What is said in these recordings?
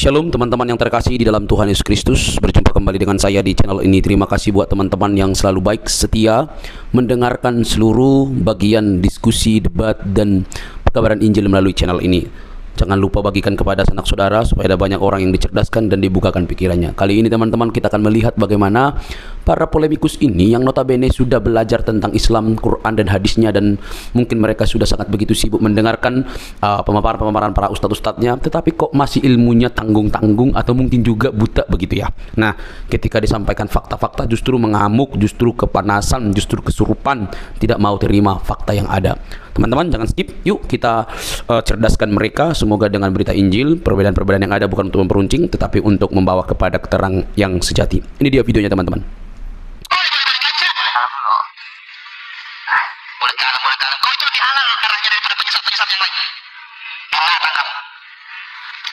Shalom teman-teman yang terkasih di dalam Tuhan Yesus Kristus. Berjumpa kembali dengan saya di channel ini. Terima kasih buat teman-teman yang selalu baik setia mendengarkan seluruh bagian diskusi, debat, dan pekabaran Injil melalui channel ini. Jangan lupa bagikan kepada sanak saudara supaya ada banyak orang yang dicerdaskan dan dibukakan pikirannya. Kali ini teman-teman kita akan melihat bagaimana para polemikus ini yang notabene sudah belajar tentang Islam, Quran dan hadisnya, dan mungkin mereka sudah sangat begitu sibuk mendengarkan pemaparan-pemaparan para ustadz-ustadznya, tetapi kok masih ilmunya tanggung-tanggung atau mungkin juga buta begitu ya. Nah, ketika disampaikan fakta-fakta justru mengamuk, justru kepanasan, justru kesurupan, tidak mau terima fakta yang ada. Teman-teman jangan skip, yuk kita cerdaskan mereka. Semoga dengan berita Injil, perbedaan-perbedaan yang ada bukan untuk memperuncing, tetapi untuk membawa kepada keterang yang sejati. Ini dia videonya teman-teman.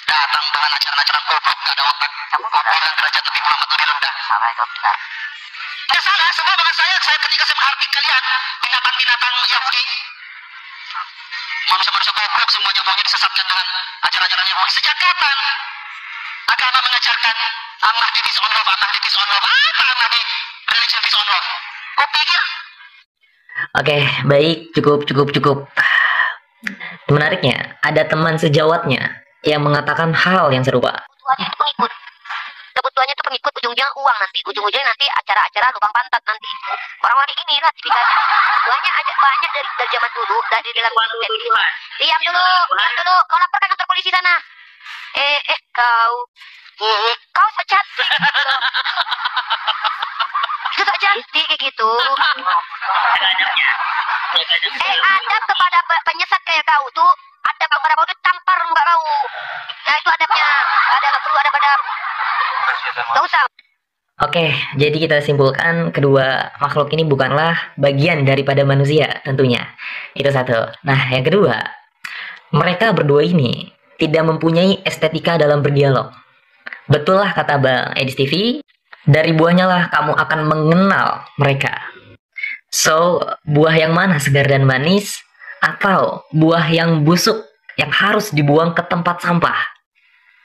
Datang dengan ajaran-ajaran goblok, gak ada otak. Bilang derajat Nabi Muhammad lebih rendah. Salah itu benar. Nggak salah, semua banget saya ketika saya menghargai kalian binatang-binatang Yahudi, manusia-manusia goblok semuanya maunya disesatkan dengan ajaran-ajaran Yahudi. Sejak kapan agama mengajarkan Allah di on love, Allah di on love? Apa Allah di religion on love? Kau pikir? Oke, baik, cukup. Menariknya, ada teman sejawatnya yang mengatakan hal yang serupa. Kebutuhannya itu pengikut, ujungnya uang nanti. Ujung-ujungnya nanti acara-acara lubang pantat nanti. Orang-orang ini lah tipikalnya. Banyak dari zaman dulu, dari dalam diam dulu. Kau lapor kan kantor polisi sana. Kau so cantik. Itu so cantik kayak gitu. Adab kepada penyesat kayak kau tuh, adab kepada kau tuh tampar muka kau. Nah itu adabnya. Perlu adab. Gak usah. Oke, jadi kita simpulkan kedua makhluk ini bukanlah bagian daripada manusia tentunya. Itu satu. Nah, yang kedua, mereka berdua ini tidak mempunyai estetika dalam berdialog. Betul lah kata Bang Edis TV, dari buahnya lah kamu akan mengenal mereka. So, buah yang mana segar dan manis, atau buah yang busuk yang harus dibuang ke tempat sampah?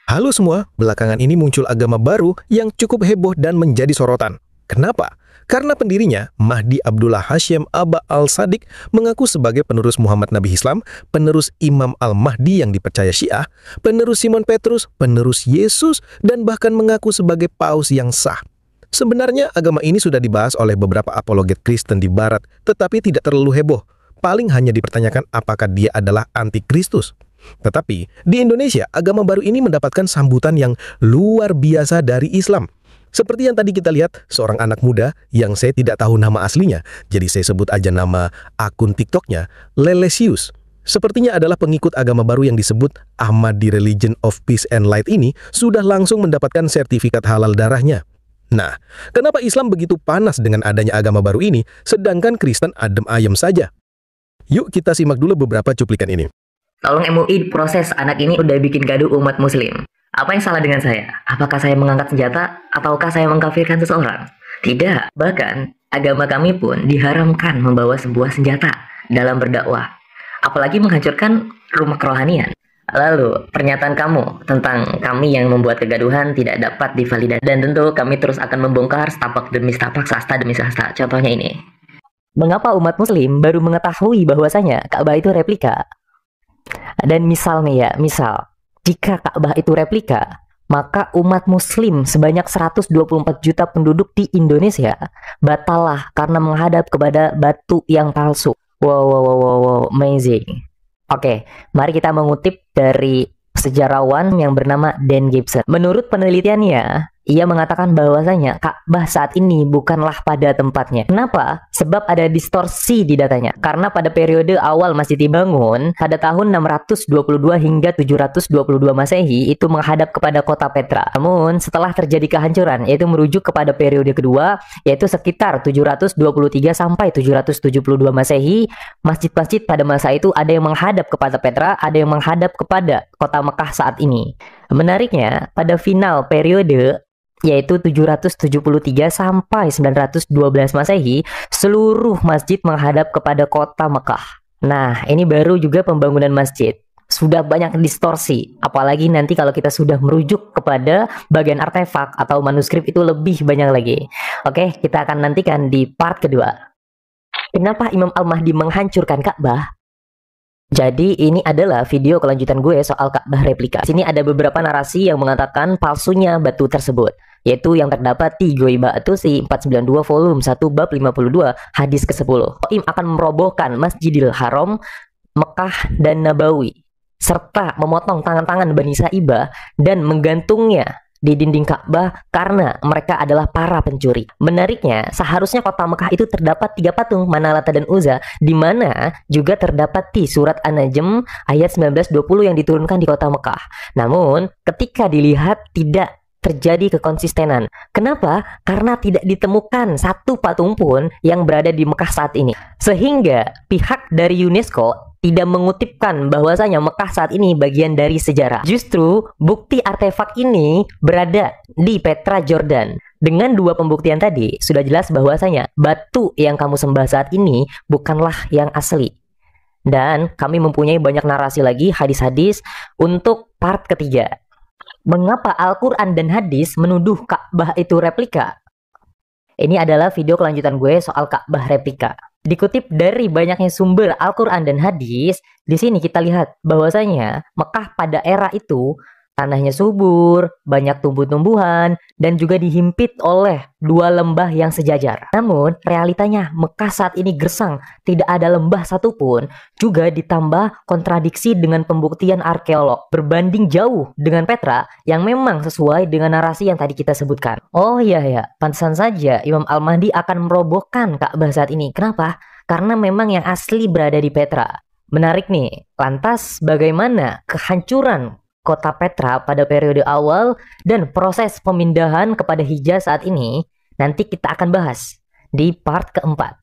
Halo semua, belakangan ini muncul agama baru yang cukup heboh dan menjadi sorotan. Kenapa? Karena pendirinya, Mahdi Abdullah Hashim Aba Al-Sadiq, mengaku sebagai penerus Muhammad Nabi Islam, penerus Imam Al-Mahdi yang dipercaya Syiah, penerus Simon Petrus, penerus Yesus, dan bahkan mengaku sebagai paus yang sah. Sebenarnya agama ini sudah dibahas oleh beberapa apologet Kristen di Barat, tetapi tidak terlalu heboh. Paling hanya dipertanyakan apakah dia adalah antikristus. Tetapi di Indonesia, agama baru ini mendapatkan sambutan yang luar biasa dari Islam. Seperti yang tadi kita lihat, seorang anak muda yang saya tidak tahu nama aslinya, jadi saya sebut aja nama akun TikToknya, Lelesius. Sepertinya adalah pengikut agama baru yang disebut Ahmadi Religion of Peace and Light ini sudah langsung mendapatkan sertifikat halal darahnya. Nah, kenapa Islam begitu panas dengan adanya agama baru ini, sedangkan Kristen adem ayem saja? Yuk kita simak dulu beberapa cuplikan ini. Tolong MUI proses, anak ini udah bikin gaduh umat muslim. Apa yang salah dengan saya? Apakah saya mengangkat senjata ataukah saya mengkafirkan seseorang? Tidak. Bahkan agama kami pun diharamkan membawa sebuah senjata dalam berdakwah, apalagi menghancurkan rumah kerohanian. Lalu pernyataan kamu tentang kami yang membuat kegaduhan tidak dapat divalidasi, dan tentu kami terus akan membongkar setapak demi setapak, sasta demi sasta. Contohnya ini. Mengapa umat muslim baru mengetahui bahwasanya Ka'bah itu replika? Dan misal, jika Ka'bah itu replika, maka umat muslim sebanyak 124 juta penduduk di Indonesia batallah karena menghadap kepada batu yang palsu. Wow, amazing. Oke, mari kita mengutip dari sejarawan yang bernama Dan Gibson. Menurut penelitiannya, ia mengatakan bahwasanya Ka'bah saat ini bukanlah pada tempatnya. Kenapa? Sebab ada distorsi di datanya. Karena pada periode awal masjid dibangun, pada tahun 622 hingga 722 Masehi, itu menghadap kepada kota Petra. Namun, setelah terjadi kehancuran, yaitu merujuk kepada periode kedua, yaitu sekitar 723 sampai 772 Masehi, masjid-masjid pada masa itu ada yang menghadap kepada Petra, ada yang menghadap kepada kota Mekah saat ini. Menariknya, pada final periode yaitu 773 sampai 912 Masehi, seluruh masjid menghadap kepada kota Mekah. Nah, ini baru juga pembangunan masjid. sudah banyak distorsi. Apalagi nanti kalau kita sudah merujuk kepada bagian artefak atau manuskrip itu lebih banyak lagi. Oke, kita akan nantikan di part kedua. Kenapa Imam Al-Mahdi menghancurkan Ka'bah? Jadi ini adalah video kelanjutan gue soal Ka'bah replika. Sini ada beberapa narasi yang mengatakan palsunya batu tersebut, yaitu yang terdapat di Ghoibah At-Tusi 492 volume 1 bab 52 hadis ke-10. Im akan merobohkan Masjidil Haram, Mekah dan Nabawi, serta memotong tangan-tangan Bani Saibah dan menggantungnya di dinding Ka'bah karena mereka adalah para pencuri. Menariknya, seharusnya kota Mekah itu terdapat 3 patung Manalata dan Uzza, di mana juga terdapat di surat An-Najm ayat 19-20 yang diturunkan di kota Mekah. Namun, ketika dilihat tidak terjadi kekonsistenan. Kenapa? Karena tidak ditemukan satu patung pun yang berada di Mekah saat ini. Sehingga pihak dari UNESCO tidak mengutipkan bahwasanya Mekah saat ini bagian dari sejarah. Justru bukti artefak ini berada di Petra, Jordan. Dengan 2 pembuktian tadi, sudah jelas bahwasanya batu yang kamu sembah saat ini bukanlah yang asli. Dan kami mempunyai banyak narasi lagi, hadis-hadis untuk part ketiga. Mengapa Al-Quran dan hadis menuduh Ka'bah itu replika? Ini adalah video kelanjutan gue soal Ka'bah replika. Dikutip dari banyaknya sumber Al-Quran dan hadis, di sini kita lihat bahwasanya Mekah pada era itu tanahnya subur, banyak tumbuh-tumbuhan, dan juga dihimpit oleh 2 lembah yang sejajar. Namun, realitanya Mekah saat ini gersang, tidak ada lembah satupun, juga ditambah kontradiksi dengan pembuktian arkeolog, berbanding jauh dengan Petra yang memang sesuai dengan narasi yang tadi kita sebutkan. Oh iya ya, pantesan saja Imam Al-Mahdi akan merobohkan Ka'bah saat ini. Kenapa? Karena memang yang asli berada di Petra. Menarik nih, lantas bagaimana kehancuran kota Petra pada periode awal dan proses pemindahan kepada Hijaz saat ini? Nanti kita akan bahas di part keempat.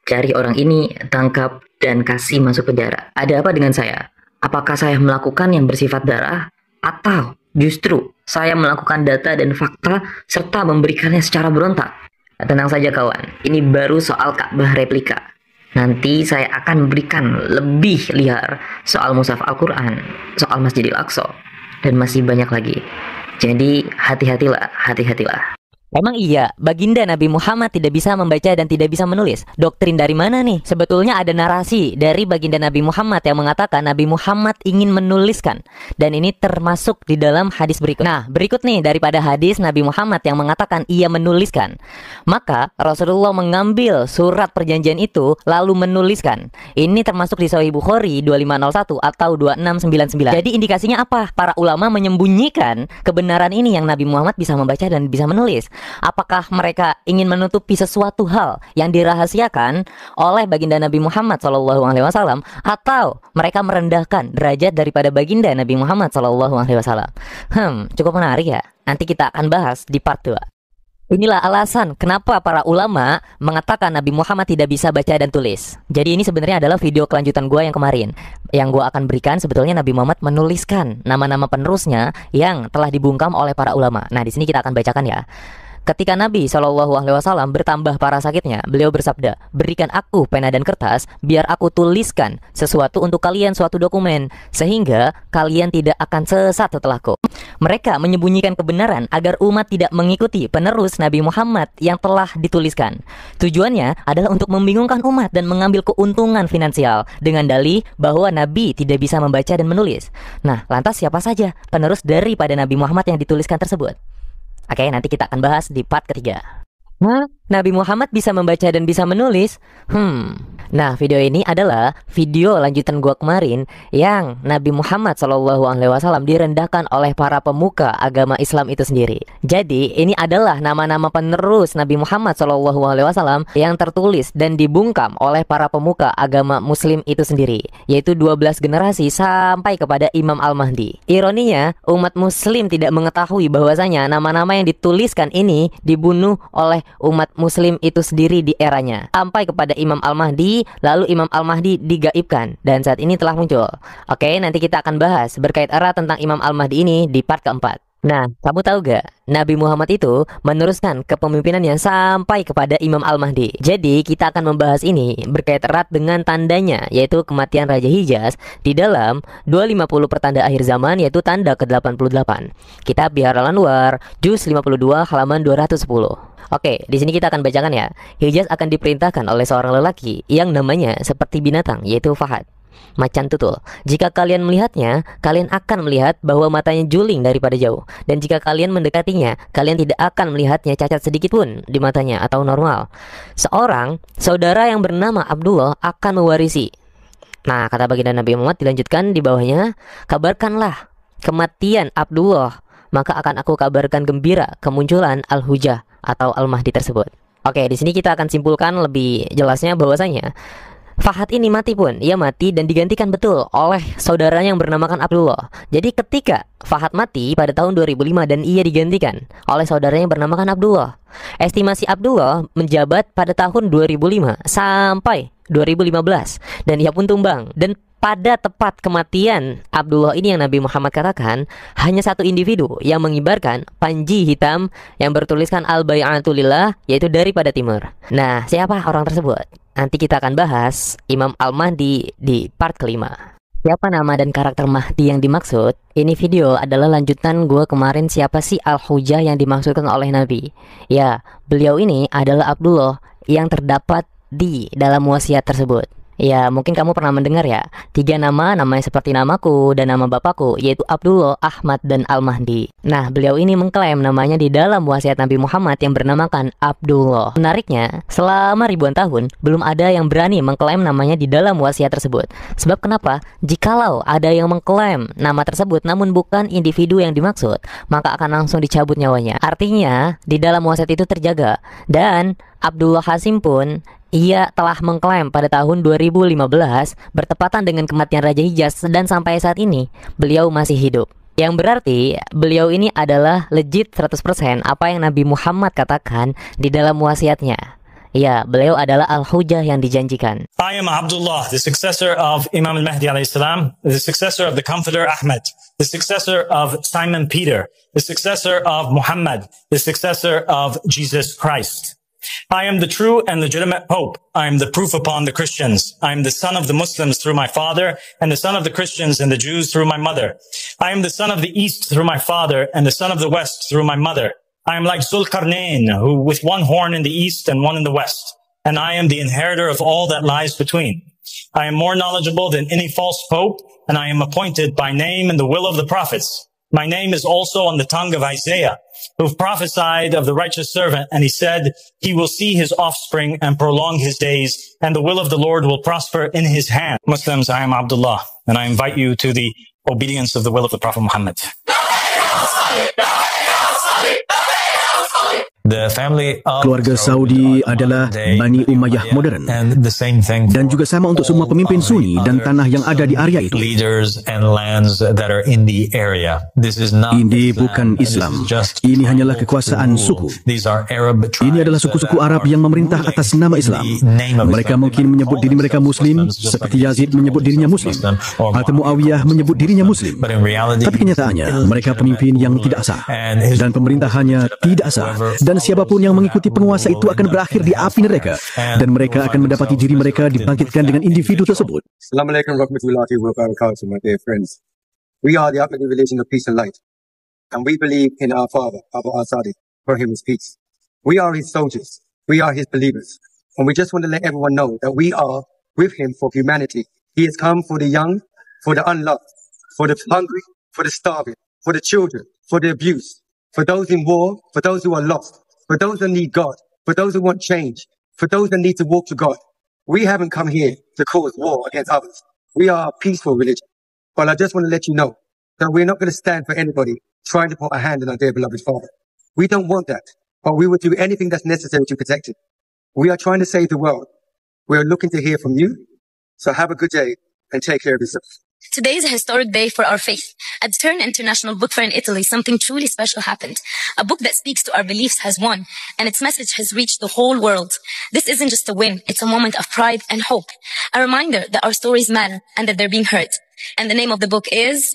Cari orang ini, tangkap, dan kasih masuk penjara. Ada apa dengan saya? Apakah saya melakukan yang bersifat darah? Atau justru saya melakukan data dan fakta serta memberikannya secara berontak? Tenang saja kawan, ini baru soal Ka'bah replika. Nanti saya akan memberikan lebih liar soal Mushaf Al-Quran, soal Masjidil Aqsa, dan masih banyak lagi. Jadi hati-hatilah, hati-hatilah. Emang iya, baginda Nabi Muhammad tidak bisa membaca dan tidak bisa menulis. Doktrin dari mana nih? Sebetulnya ada narasi dari baginda Nabi Muhammad yang mengatakan Nabi Muhammad ingin menuliskan. Dan ini termasuk di dalam hadis berikut. Nah, berikut nih daripada hadis Nabi Muhammad yang mengatakan ia menuliskan. Maka Rasulullah mengambil surat perjanjian itu lalu menuliskan. Ini termasuk di Sahih Bukhari 2501 atau 2699. Jadi indikasinya apa? Para ulama menyembunyikan kebenaran ini yang Nabi Muhammad bisa membaca dan bisa menulis. Apakah mereka ingin menutupi sesuatu hal yang dirahasiakan oleh baginda Nabi Muhammad SAW, atau mereka merendahkan derajat daripada baginda Nabi Muhammad SAW? Cukup menarik ya. Nanti kita akan bahas di part 2. Inilah alasan kenapa para ulama mengatakan Nabi Muhammad tidak bisa baca dan tulis. Jadi ini sebenarnya adalah video kelanjutan gue yang kemarin. Yang gue akan berikan sebetulnya Nabi Muhammad menuliskan nama-nama penerusnya yang telah dibungkam oleh para ulama. Nah, di sini kita akan bacakan ya. Ketika Nabi SAW bertambah parah sakitnya, beliau bersabda, "Berikan aku pena dan kertas, biar aku tuliskan sesuatu untuk kalian, suatu dokumen, sehingga kalian tidak akan sesat setelahku." Mereka menyembunyikan kebenaran agar umat tidak mengikuti penerus Nabi Muhammad yang telah dituliskan. Tujuannya adalah untuk membingungkan umat dan mengambil keuntungan finansial dengan dalih bahwa Nabi tidak bisa membaca dan menulis. Nah, lantas siapa saja penerus daripada Nabi Muhammad yang dituliskan tersebut? Oke, nanti kita akan bahas di part ketiga. Nabi Muhammad bisa membaca dan bisa menulis? Nah, video ini adalah video lanjutan gua kemarin yang Nabi Muhammad SAW direndahkan oleh para pemuka agama Islam itu sendiri. Jadi, ini adalah nama-nama penerus Nabi Muhammad SAW yang tertulis dan dibungkam oleh para pemuka agama Muslim itu sendiri, yaitu 12 generasi sampai kepada Imam Al-Mahdi. Ironinya, umat Muslim tidak mengetahui bahwasanya nama-nama yang dituliskan ini dibunuh oleh umat Muslim itu sendiri di eranya, sampai kepada Imam Al-Mahdi. Lalu Imam Al-Mahdi digaibkan dan saat ini telah muncul. Oke, nanti kita akan bahas berkait erat tentang Imam Al-Mahdi ini di part keempat. Nah, kamu tahu gak? Nabi Muhammad itu meneruskan kepemimpinannya sampai kepada Imam Al-Mahdi. Jadi, kita akan membahas ini berkait erat dengan tandanya, yaitu kematian Raja Hijaz di dalam 250 pertanda akhir zaman, yaitu tanda ke-88. Kitab Bihar Al-Anwar, juz 52, halaman 210. Oke, di sini kita akan bacakan ya. Hijaz akan diperintahkan oleh seorang lelaki yang namanya seperti binatang, yaitu Fahad, macan tutul. Jika kalian melihatnya, kalian akan melihat bahwa matanya juling daripada jauh. Dan jika kalian mendekatinya, kalian tidak akan melihatnya cacat sedikit pun di matanya atau normal. Seorang saudara yang bernama Abdullah akan mewarisi. Nah, kata baginda Nabi Muhammad dilanjutkan di bawahnya, kabarkanlah kematian Abdullah, maka akan aku kabarkan gembira kemunculan Al-Hujah atau Al-Mahdi tersebut. Oke, di sini kita akan simpulkan lebih jelasnya bahwasanya Fahad ini mati pun, ia mati dan digantikan betul oleh saudaranya yang bernamakan Abdullah. Jadi ketika Fahad mati pada tahun 2005 dan ia digantikan oleh saudaranya yang bernamakan Abdullah, estimasi Abdullah menjabat pada tahun 2005 sampai 2015 dan ia pun tumbang. Dan pada tepat kematian Abdullah ini yang Nabi Muhammad katakan, hanya satu individu yang mengibarkan panji hitam yang bertuliskan Al-Bai'atu Lillah, yaitu daripada timur. Nah, siapa orang tersebut? Nanti kita akan bahas Imam Al-Mahdi di part kelima. Siapa nama dan karakter Mahdi yang dimaksud? Ini video adalah lanjutan gue kemarin siapa sih Al-Hujah yang dimaksudkan oleh Nabi. Ya, beliau ini adalah Abdullah yang terdapat di dalam wasiat tersebut. Ya, mungkin kamu pernah mendengar ya, 3 nama, namanya seperti namaku dan nama bapakku, yaitu Abdullah, Ahmad, dan Al-Mahdi. Nah, beliau ini mengklaim namanya di dalam wasiat Nabi Muhammad yang bernamakan Abdullah. Menariknya, selama ribuan tahun, belum ada yang berani mengklaim namanya di dalam wasiat tersebut. Sebab kenapa? Jikalau ada yang mengklaim nama tersebut namun bukan individu yang dimaksud, maka akan langsung dicabut nyawanya. Artinya, di dalam wasiat itu terjaga. Dan Abdullah Hasim pun ia telah mengklaim pada tahun 2015 bertepatan dengan kematian Raja Hijaz dan sampai saat ini beliau masih hidup. Yang berarti beliau ini adalah legit 100% apa yang Nabi Muhammad katakan di dalam wasiatnya. Ya, beliau adalah Al-Hujah yang dijanjikan. I am Abdullah, the successor of Imam al-Mahdi alayhi salam, the successor of the Comforter Ahmed, the successor of Simon Peter, the successor of Muhammad, the successor of Jesus Christ. I am the true and legitimate Pope. I am the proof upon the Christians. I am the son of the Muslims through my father, and the son of the Christians and the Jews through my mother. I am the son of the East through my father, and the son of the West through my mother. I am like Zulkarnain, who with one horn in the East and one in the West. And I am the inheritor of all that lies between. I am more knowledgeable than any false Pope, and I am appointed by name in the will of the prophets. My name is also on the tongue of Isaiah, who prophesied of the righteous servant, and he said, he will see his offspring and prolong his days, and the will of the Lord will prosper in his hand. Muslims, I am Abdullah, and I invite you to the obedience of the will of the Prophet Muhammad. Keluarga Saudi adalah Bani Umayyah modern dan juga sama untuk semua pemimpin Sunni dan tanah yang ada di area itu. Ini bukan Islam. Ini hanyalah kekuasaan suku. Ini adalah suku-suku Arab yang memerintah atas nama Islam. Mereka mungkin menyebut diri mereka Muslim seperti Yazid menyebut dirinya Muslim atau Muawiyah menyebut dirinya Muslim. Tapi kenyataannya mereka pemimpin yang tidak sah dan pemerintahannya tidak sah. Dan siapapun yang mengikuti penguasa itu akan berakhir di api neraka dan mereka akan mendapati diri mereka dibangkitkan dengan individu tersebut. Assalamualaikum warahmatullahi wabarakatuh, my dear friends. We are the Ahmadi religion of peace and light, and we believe in our father, Abu al-Sadiq, for him is peace. We are his soldiers, we are his believers, and we just want to let everyone know that we are with him for humanity. He has come for the young, for the unloved, for the hungry, for the starving, for the children, for the abused, for those in war, for those who are lost, for those that need God, for those who want change, for those that need to walk to God. We haven't come here to cause war against others. We are a peaceful religion. But I just want to let you know that we're not going to stand for anybody trying to put a hand on our dear beloved Father. We don't want that, but we will do anything that's necessary to protect him. We are trying to save the world. We are looking to hear from you. So have a good day and take care of yourself. Today is a historic day for our faith. At Stern International Book Fair in Italy, something truly special happened. A book that speaks to our beliefs has won, and its message has reached the whole world. This isn't just a win, it's a moment of pride and hope. A reminder that our stories matter and that they're being heard. And the name of the book is...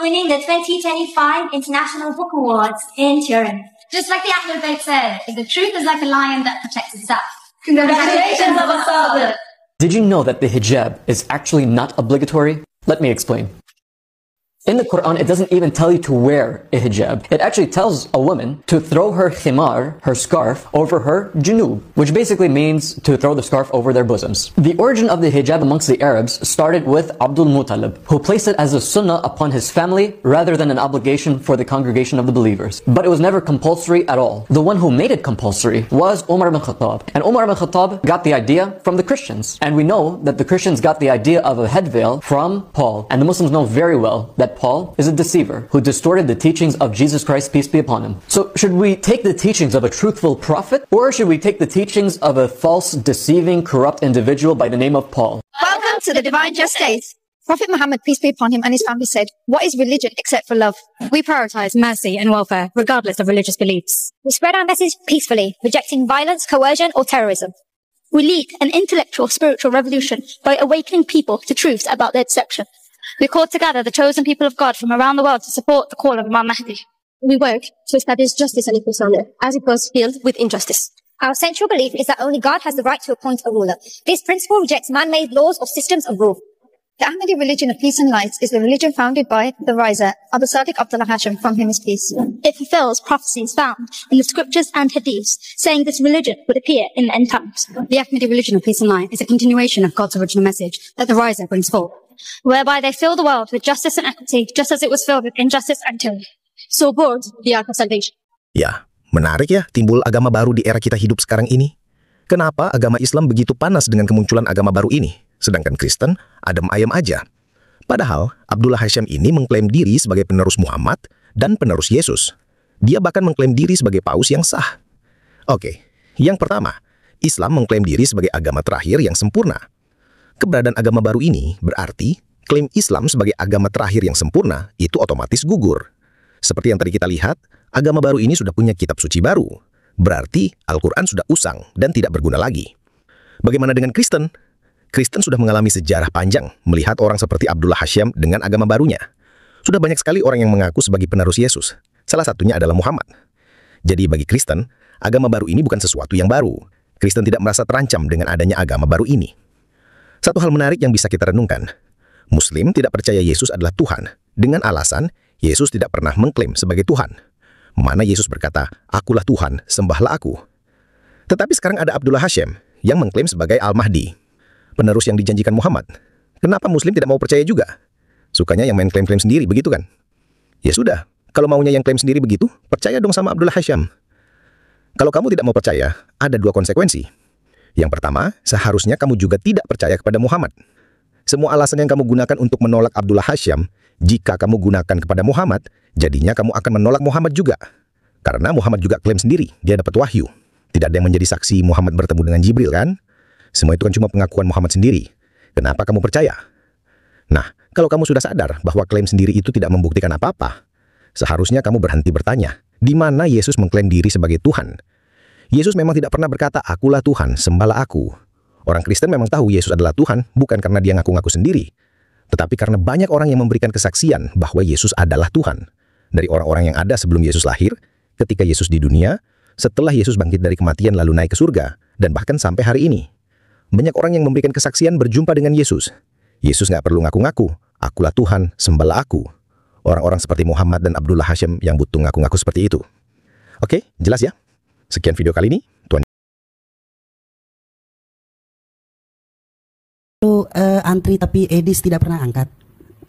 winning the 2025 International Book Awards in Turin. Just like the Ahmed Bait said, if the truth is like a lion that protects itself. Congratulations, Abba Father! Did you know that the hijab is actually not obligatory? Let me explain. In the Quran, it doesn't even tell you to wear a hijab. It actually tells a woman to throw her khimar, her scarf, over her junub, which basically means to throw the scarf over their bosoms. The origin of the hijab amongst the Arabs started with Abdul Muttalib, who placed it as a sunnah upon his family rather than an obligation for the congregation of the believers. But it was never compulsory at all. The one who made it compulsory was Umar ibn Khattab. And Umar ibn Khattab got the idea from the Christians. And we know that the Christians got the idea of a head veil from Paul. And the Muslims know very well that Paul is a deceiver who distorted the teachings of Jesus Christ, peace be upon him. So should we take the teachings of a truthful prophet, or should we take the teachings of a false, deceiving, corrupt individual by the name of Paul? Welcome to the Divine Justice. Prophet Muhammad, peace be upon him, and his family said, "What is religion except for love? We prioritize mercy and welfare, regardless of religious beliefs. We spread our message peacefully, rejecting violence, coercion, or terrorism. We lead an intellectual, spiritual revolution by awakening people to truths about their deception. We called together the chosen people of God from around the world to support the call of Imam Mahdi. We work to establish justice and equality, as opposed to filled with injustice. Our central belief is that only God has the right to appoint a ruler. This principle rejects man-made laws or systems of rule. The Ahmadi religion of peace and light is the religion founded by the riser, Abu Sadiq Abdullah Hashim, from him is peace. It fulfills prophecies found in the scriptures and hadiths, saying this religion would appear in the end times. The Ahmadi religion of peace and light is a continuation of God's original message that the riser brings forth, whereby they fill the world with justice and equity, just as it was filled with injustice and tyranny. So aboard the Ark of Salvation. Ya, menarik ya timbul agama baru di era kita hidup sekarang ini. Kenapa agama Islam begitu panas dengan kemunculan agama baru ini, sedangkan Kristen adem ayem aja? Padahal Abdullah Hashim ini mengklaim diri sebagai penerus Muhammad dan penerus Yesus. Dia bahkan mengklaim diri sebagai paus yang sah. Oke, yang pertama, Islam mengklaim diri sebagai agama terakhir yang sempurna. Keberadaan agama baru ini berarti klaim Islam sebagai agama terakhir yang sempurna itu otomatis gugur. Seperti yang tadi kita lihat, agama baru ini sudah punya kitab suci baru. Berarti Al-Quran sudah usang dan tidak berguna lagi. Bagaimana dengan Kristen? Kristen sudah mengalami sejarah panjang melihat orang seperti Abdullah Hashim dengan agama barunya. Sudah banyak sekali orang yang mengaku sebagai penerus Yesus. Salah satunya adalah Muhammad. Jadi bagi Kristen, agama baru ini bukan sesuatu yang baru. Kristen tidak merasa terancam dengan adanya agama baru ini. Satu hal menarik yang bisa kita renungkan, Muslim tidak percaya Yesus adalah Tuhan dengan alasan Yesus tidak pernah mengklaim sebagai Tuhan. Mana Yesus berkata, "Akulah Tuhan, sembahlah aku." Tetapi sekarang ada Abdullah Hashim yang mengklaim sebagai Al-Mahdi, penerus yang dijanjikan Muhammad. Kenapa Muslim tidak mau percaya juga? Sukanya yang main klaim-klaim sendiri, begitu kan? Ya sudah, kalau maunya yang klaim sendiri begitu, percaya dong sama Abdullah Hashim. Kalau kamu tidak mau percaya, ada dua konsekuensi. Yang pertama, seharusnya kamu juga tidak percaya kepada Muhammad. Semua alasan yang kamu gunakan untuk menolak Abdullah Hashim, jika kamu gunakan kepada Muhammad, jadinya kamu akan menolak Muhammad juga. Karena Muhammad juga klaim sendiri, dia dapat wahyu. Tidak ada yang menjadi saksi Muhammad bertemu dengan Jibril, kan? Semua itu kan cuma pengakuan Muhammad sendiri. Kenapa kamu percaya? Nah, kalau kamu sudah sadar bahwa klaim sendiri itu tidak membuktikan apa-apa, seharusnya kamu berhenti bertanya, di mana Yesus mengklaim diri sebagai Tuhan? Yesus memang tidak pernah berkata, "Akulah Tuhan, sembahlah aku." Orang Kristen memang tahu Yesus adalah Tuhan, bukan karena dia ngaku-ngaku sendiri, tetapi karena banyak orang yang memberikan kesaksian bahwa Yesus adalah Tuhan. Dari orang-orang yang ada sebelum Yesus lahir, ketika Yesus di dunia, setelah Yesus bangkit dari kematian lalu naik ke surga, dan bahkan sampai hari ini. Banyak orang yang memberikan kesaksian berjumpa dengan Yesus. Yesus nggak perlu ngaku-ngaku, "Akulah Tuhan, sembahlah aku." Orang-orang seperti Muhammad dan Abdullah Hashim yang butuh ngaku-ngaku seperti itu. Oke, jelas ya? Sekian video kali ini. Tuan antri tapi Edis tidak pernah angkat.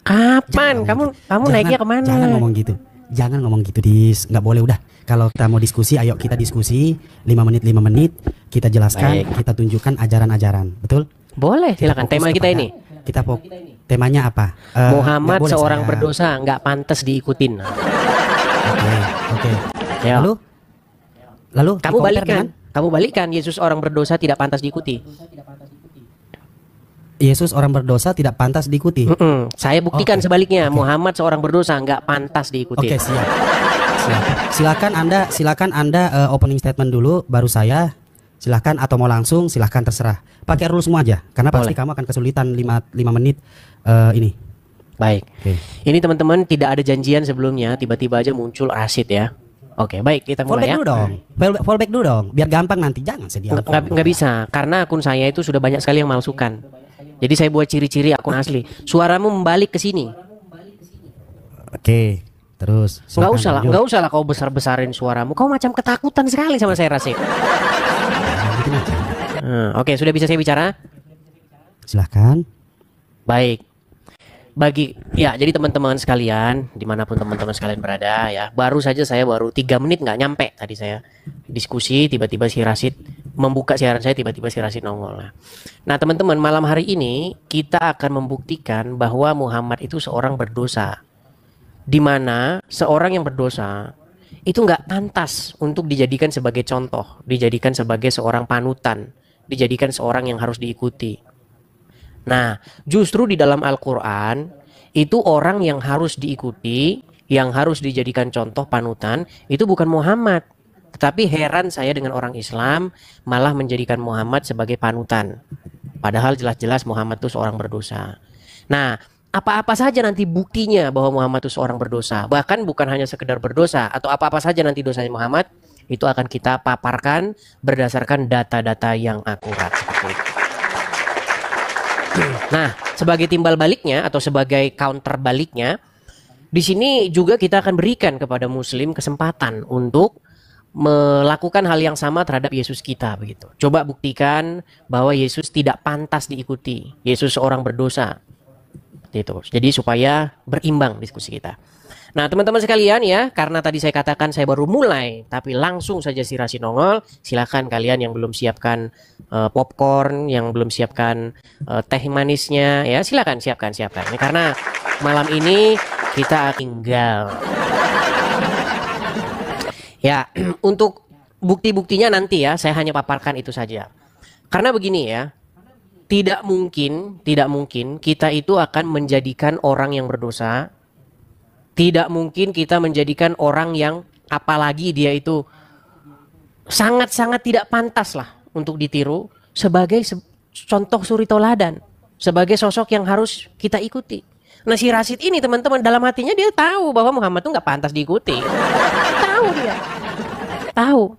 Kapan? Kamu naiknya kemana? Jangan ngomong gitu. Jangan ngomong gitu, Dis. Nggak boleh, udah. Kalau kita mau diskusi, ayo kita diskusi 5 menit, kita jelaskan, kita tunjukkan ajaran-ajaran. Betul? Boleh, silakan. Tema kita ini. Temanya apa? Muhammad seorang berdosa, nggak pantas diikutin. Oke. Lalu kamu balikkan Yesus orang berdosa tidak pantas diikuti. Yesus orang berdosa tidak pantas diikuti. Saya buktikan sebaliknya. Muhammad seorang berdosa nggak pantas diikuti. Oke, siap. Silakan Anda opening statement dulu, baru saya. Silakan, atau mau langsung, silakan, terserah. Pakai rule semua aja, karena pasti kamu akan kesulitan 5 menit ini. Baik. Ini teman-teman tidak ada janjian sebelumnya, tiba-tiba aja muncul Rashid ya. Oke, baik, kita mulai Fallback ya. dulu dong. Fallback dulu dong, biar gampang nanti, jangan sedih. Nggak bisa, karena akun saya itu sudah banyak sekali yang malsukan. Jadi saya buat ciri-ciri akun asli. Suaramu membalik ke sini. Oke, terus. Nggak usah lah kau besar-besarin suaramu. Kau macam ketakutan sekali sama saya, Rashid. Oke, sudah bisa saya bicara? Silahkan. Baik. Jadi teman-teman sekalian, dimanapun teman-teman sekalian berada ya, baru saja saya 3 menit nggak nyampe tadi saya diskusi, tiba-tiba si Rashid membuka siaran saya, tiba-tiba si Rashid nongol. Nah teman-teman, malam hari ini kita akan membuktikan bahwa Muhammad itu seorang berdosa, di mana seorang yang berdosa itu nggak pantas untuk dijadikan sebagai contoh, dijadikan sebagai seorang panutan, dijadikan seorang yang harus diikuti. Nah, justru di dalam Al-Quran, itu orang yang harus diikuti, yang harus dijadikan contoh panutan, itu bukan Muhammad. Tetapi heran saya dengan orang Islam malah menjadikan Muhammad sebagai panutan. Padahal jelas-jelas Muhammad itu seorang berdosa. Nah, apa-apa saja nanti buktinya bahwa Muhammad itu seorang berdosa. Bahkan bukan hanya sekedar berdosa, atau apa-apa saja nanti dosanya Muhammad, itu akan kita paparkan berdasarkan data-data yang akurat. Seperti itu. Nah, sebagai timbal baliknya atau sebagai counter baliknya, di sini juga kita akan berikan kepada Muslim kesempatan untuk melakukan hal yang sama terhadap Yesus kita begitu. Coba buktikan bahwa Yesus tidak pantas diikuti. Yesus seorang berdosa. Itu. Jadi supaya berimbang diskusi kita. Nah teman-teman sekalian ya, karena tadi saya katakan saya baru mulai, tapi langsung saja si Rashid nongol. Silakan kalian yang belum siapkan popcorn, yang belum siapkan teh manisnya, ya silakan siapkan. Ini karena malam ini kita tinggal. Ya, untuk bukti-buktinya nanti ya, saya hanya paparkan itu saja. Karena begini ya, tidak mungkin kita itu akan menjadikan orang yang berdosa. Tidak mungkin kita menjadikan orang yang apalagi dia itu sangat-sangat tidak pantas lah untuk ditiru sebagai contoh suri toladan, sebagai sosok yang harus kita ikuti. Nah si Rashid ini teman-teman dalam hatinya dia tahu bahwa Muhammad itu nggak pantas diikuti. Tahu dia. Tahu.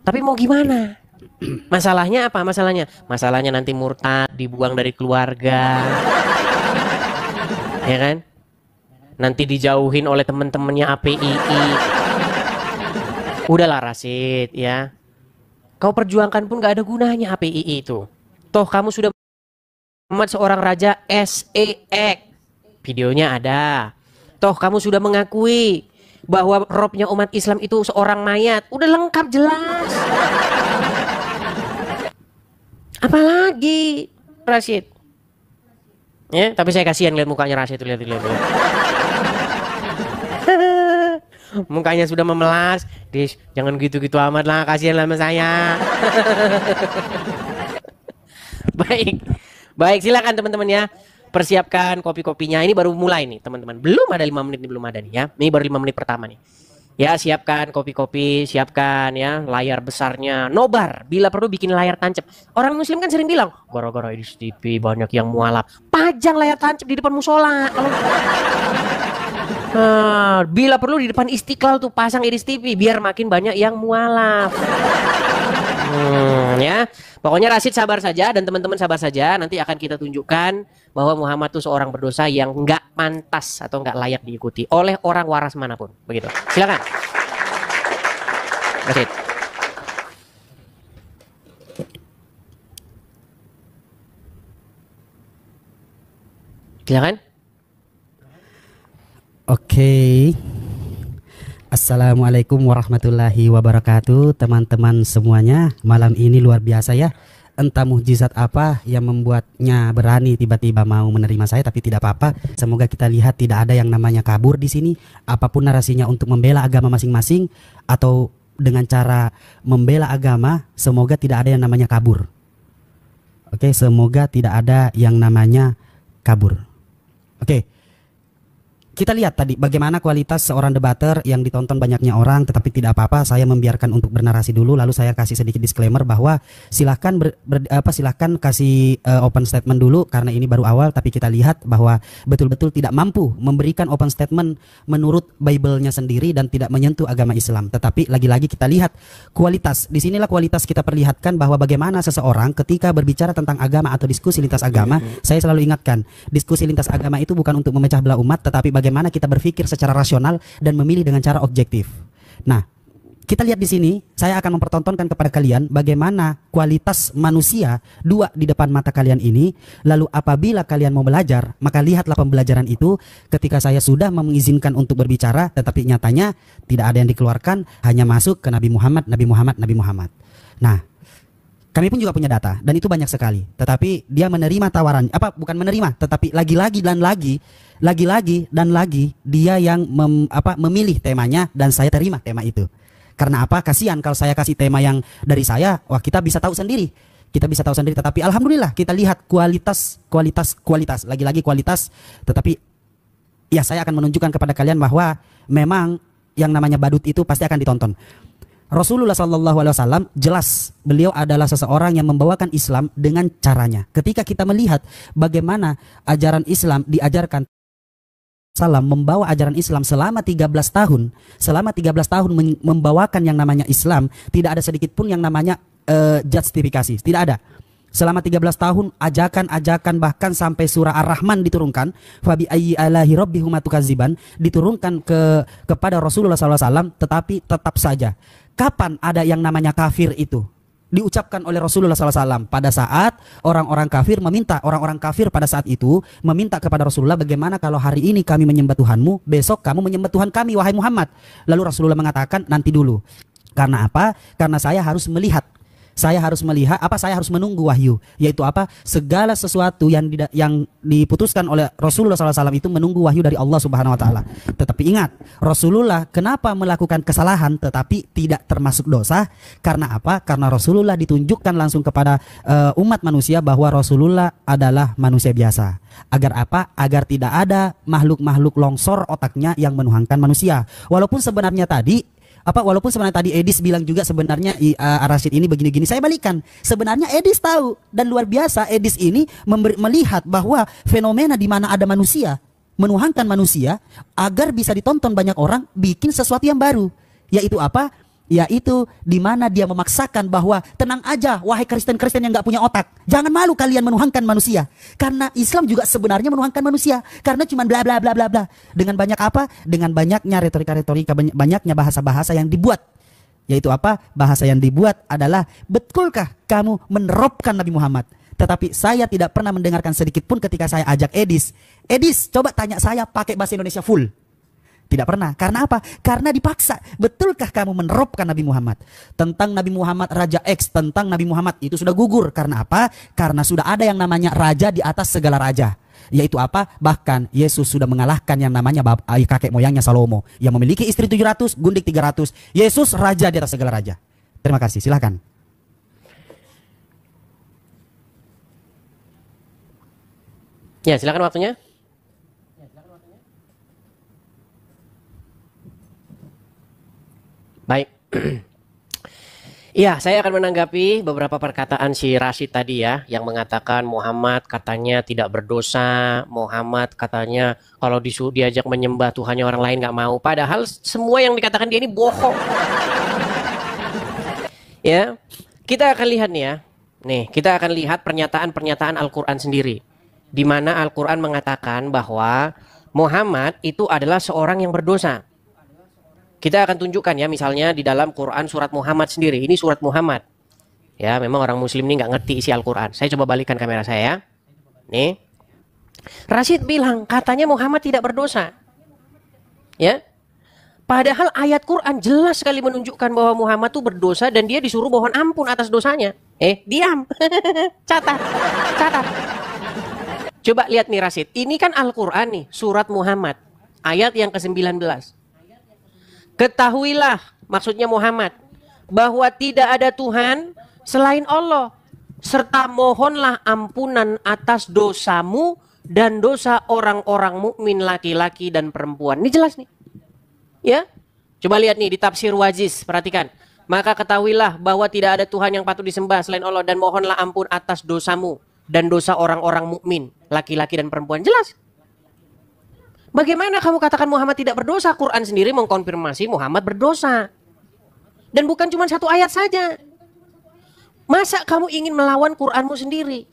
Tapi mau gimana? Masalahnya apa? Masalahnya nanti murtad, dibuang dari keluarga. Ya kan? Nanti dijauhin oleh teman-temannya APII. Udahlah Rashid ya. Kau perjuangkan pun gak ada gunanya APII itu. Toh kamu sudah Muhammad seorang raja SEX. Videonya ada. Toh kamu sudah mengakui bahwa robnya umat Islam itu seorang mayat. Udah lengkap jelas. Apalagi Rashid. Ya, tapi saya kasihan lihat mukanya Rashid, lihat. Mukanya sudah memelas. Dis, jangan gitu-gitu amat lah, kasihan sama saya. Baik, silakan teman-teman ya. Persiapkan kopi-kopinya. Ini baru mulai nih, teman-teman. Belum ada 5 menit nih, belum ada nih ya. Ini baru 5 menit pertama nih. Ya, siapkan kopi-kopi, siapkan ya layar besarnya. Nobar, bila perlu bikin layar tancap. Orang muslim kan sering bilang, gara-gara di TV banyak yang mualaf. Pajang layar tancap di depan musola. Bila perlu di depan Istiqlal tuh pasang Iris TV biar makin banyak yang mualaf. Ya, pokoknya Rashid sabar saja dan teman-teman sabar saja. Nanti akan kita tunjukkan bahwa Muhammad itu seorang berdosa yang nggak pantas atau nggak layak diikuti oleh orang waras manapun. Begitu. Silakan. Rashid. Silakan. Oke. Assalamualaikum warahmatullahi wabarakatuh, teman-teman semuanya. Malam ini luar biasa ya. Entah mukjizat apa yang membuatnya berani tiba-tiba mau menerima saya, tapi tidak apa-apa. Semoga kita lihat tidak ada yang namanya kabur di sini. Apapun narasinya untuk membela agama masing-masing atau dengan cara membela agama, semoga tidak ada yang namanya kabur. Oke, semoga tidak ada yang namanya kabur. Oke. kita lihat tadi bagaimana kualitas seorang debater yang ditonton banyaknya orang, tetapi tidak apa-apa, saya membiarkan untuk bernarasi dulu, lalu saya kasih sedikit disclaimer bahwa silahkan silahkan kasih open statement dulu karena ini baru awal, tapi kita lihat bahwa betul-betul tidak mampu memberikan open statement menurut Bible-nya sendiri dan tidak menyentuh agama Islam. Tetapi lagi-lagi kita lihat kualitas. Disinilah kualitas kita perlihatkan bahwa bagaimana seseorang ketika berbicara tentang agama atau diskusi lintas agama, saya selalu ingatkan, diskusi lintas agama itu bukan untuk memecah belah umat, tetapi bagaimana kita berpikir secara rasional dan memilih dengan cara objektif. Nah, kita lihat di sini, saya akan mempertontonkan kepada kalian bagaimana kualitas manusia dua di depan mata kalian ini. Lalu apabila kalian mau belajar, maka lihatlah pembelajaran itu ketika saya sudah mengizinkan untuk berbicara, tetapi nyatanya tidak ada yang dikeluarkan, hanya masuk ke Nabi Muhammad, Nabi Muhammad, Nabi Muhammad. Nah, kami pun juga punya data dan itu banyak sekali. Tetapi dia menerima tawaran, bukan menerima, tetapi lagi-lagi dan lagi dia yang memilih temanya dan saya terima tema itu. Karena apa? Kasihan kalau saya kasih tema yang dari saya, wah kita bisa tahu sendiri. Tetapi alhamdulillah kita lihat kualitas. Lagi-lagi kualitas. Tetapi ya saya akan menunjukkan kepada kalian bahwa memang yang namanya badut itu pasti akan ditonton. Rasulullah SAW jelas beliau adalah seseorang yang membawakan Islam dengan caranya. Ketika kita melihat bagaimana ajaran Islam diajarkan, Salam membawa ajaran Islam selama 13 tahun, membawakan yang namanya Islam, tidak ada sedikit pun yang namanya justifikasi, tidak ada. Selama 13 tahun ajakan-ajakan bahkan sampai surah Ar-Rahman diturunkan, fabi ayyi alahi rabbihuma tukadziban, diturunkan kepada Rasulullah SAW, tetapi tetap saja kapan ada yang namanya kafir itu diucapkan oleh Rasulullah SAW pada saat orang-orang kafir pada saat itu meminta kepada Rasulullah, bagaimana kalau hari ini kami menyembah Tuhanmu, besok kamu menyembah Tuhan kami wahai Muhammad. Lalu Rasulullah mengatakan nanti dulu. Karena apa? Karena saya harus melihat, saya harus menunggu wahyu, yaitu segala sesuatu yang diputuskan oleh Rasulullah SAW itu menunggu wahyu dari Allah Subhanahu Wa Taala. Tetapi ingat, Rasulullah kenapa melakukan kesalahan tetapi tidak termasuk dosa? Karena apa? Karena Rasulullah ditunjukkan langsung kepada umat manusia bahwa Rasulullah adalah manusia biasa. Agar apa? Agar tidak ada makhluk-makhluk longsor otaknya yang menuhankan manusia. Walaupun sebenarnya tadi Edis bilang juga sebenarnya Rashid ini begini-gini, saya balikan. Sebenarnya Edis tahu dan luar biasa Edis ini melihat bahwa fenomena di mana ada manusia menuhankan manusia agar bisa ditonton banyak orang, bikin sesuatu yang baru. Yaitu apa? Yaitu di mana dia memaksakan bahwa tenang aja wahai Kristen-Kristen yang gak punya otak, jangan malu kalian menuhankan manusia, karena Islam juga sebenarnya menuhankan manusia, karena cuma bla bla bla bla bla. Dengan banyak dengan banyaknya retorika, banyaknya bahasa-bahasa yang dibuat. Yaitu bahasa yang dibuat adalah, betulkah kamu menerobkan Nabi Muhammad? Tetapi saya tidak pernah mendengarkan sedikit pun ketika saya ajak Edis, coba tanya saya pakai bahasa Indonesia full. Tidak pernah. Karena apa? Karena dipaksa. Betulkah kamu menerobkan Nabi Muhammad? Tentang Nabi Muhammad Raja X, tentang Nabi Muhammad itu sudah gugur. Karena apa? Karena sudah ada yang namanya raja di atas segala raja. Yaitu bahkan Yesus sudah mengalahkan yang namanya kakek moyangnya Salomo, yang memiliki istri 700, gundik 300. Yesus raja di atas segala raja. Terima kasih. Silakan. Ya, silakan waktunya. Baik. Iya, saya akan menanggapi beberapa perkataan si Rashid tadi ya, yang mengatakan Muhammad katanya tidak berdosa, Muhammad katanya kalau diajak menyembah Tuhannya orang lain nggak mau. Padahal semua yang dikatakan dia ini bohong. Ya, kita akan lihat nih ya. Nih, kita akan lihat pernyataan-pernyataan Al-Quran sendiri, di mana Al-Quran mengatakan bahwa Muhammad itu adalah seorang yang berdosa. Kita akan tunjukkan ya, misalnya di dalam Quran surat Muhammad sendiri. Ini surat Muhammad. Ya, memang orang muslim ini nggak ngerti isi Al-Quran. Saya coba balikan kamera saya ya. Nih. Rashid bilang katanya Muhammad tidak berdosa. Ya. Padahal ayat Quran jelas sekali menunjukkan bahwa Muhammad itu berdosa dan dia disuruh mohon ampun atas dosanya. Diam. Catat. Coba lihat nih Rashid. Ini kan Al-Quran nih, surat Muhammad. Ayat yang ke-19. Ketahuilah, maksudnya Muhammad, bahwa tidak ada Tuhan selain Allah, serta mohonlah ampunan atas dosamu dan dosa orang-orang mukmin laki-laki dan perempuan. Ini jelas nih. Ya. Coba lihat nih di tafsir Wajiz, perhatikan. Maka ketahuilah bahwa tidak ada Tuhan yang patut disembah selain Allah dan mohonlah ampun atas dosamu dan dosa orang-orang mukmin laki-laki dan perempuan. Jelas. Bagaimana kamu katakan Muhammad tidak berdosa? Quran sendiri mengkonfirmasi Muhammad berdosa. Dan bukan cuma satu ayat saja. Masa kamu ingin melawan Quranmu sendiri?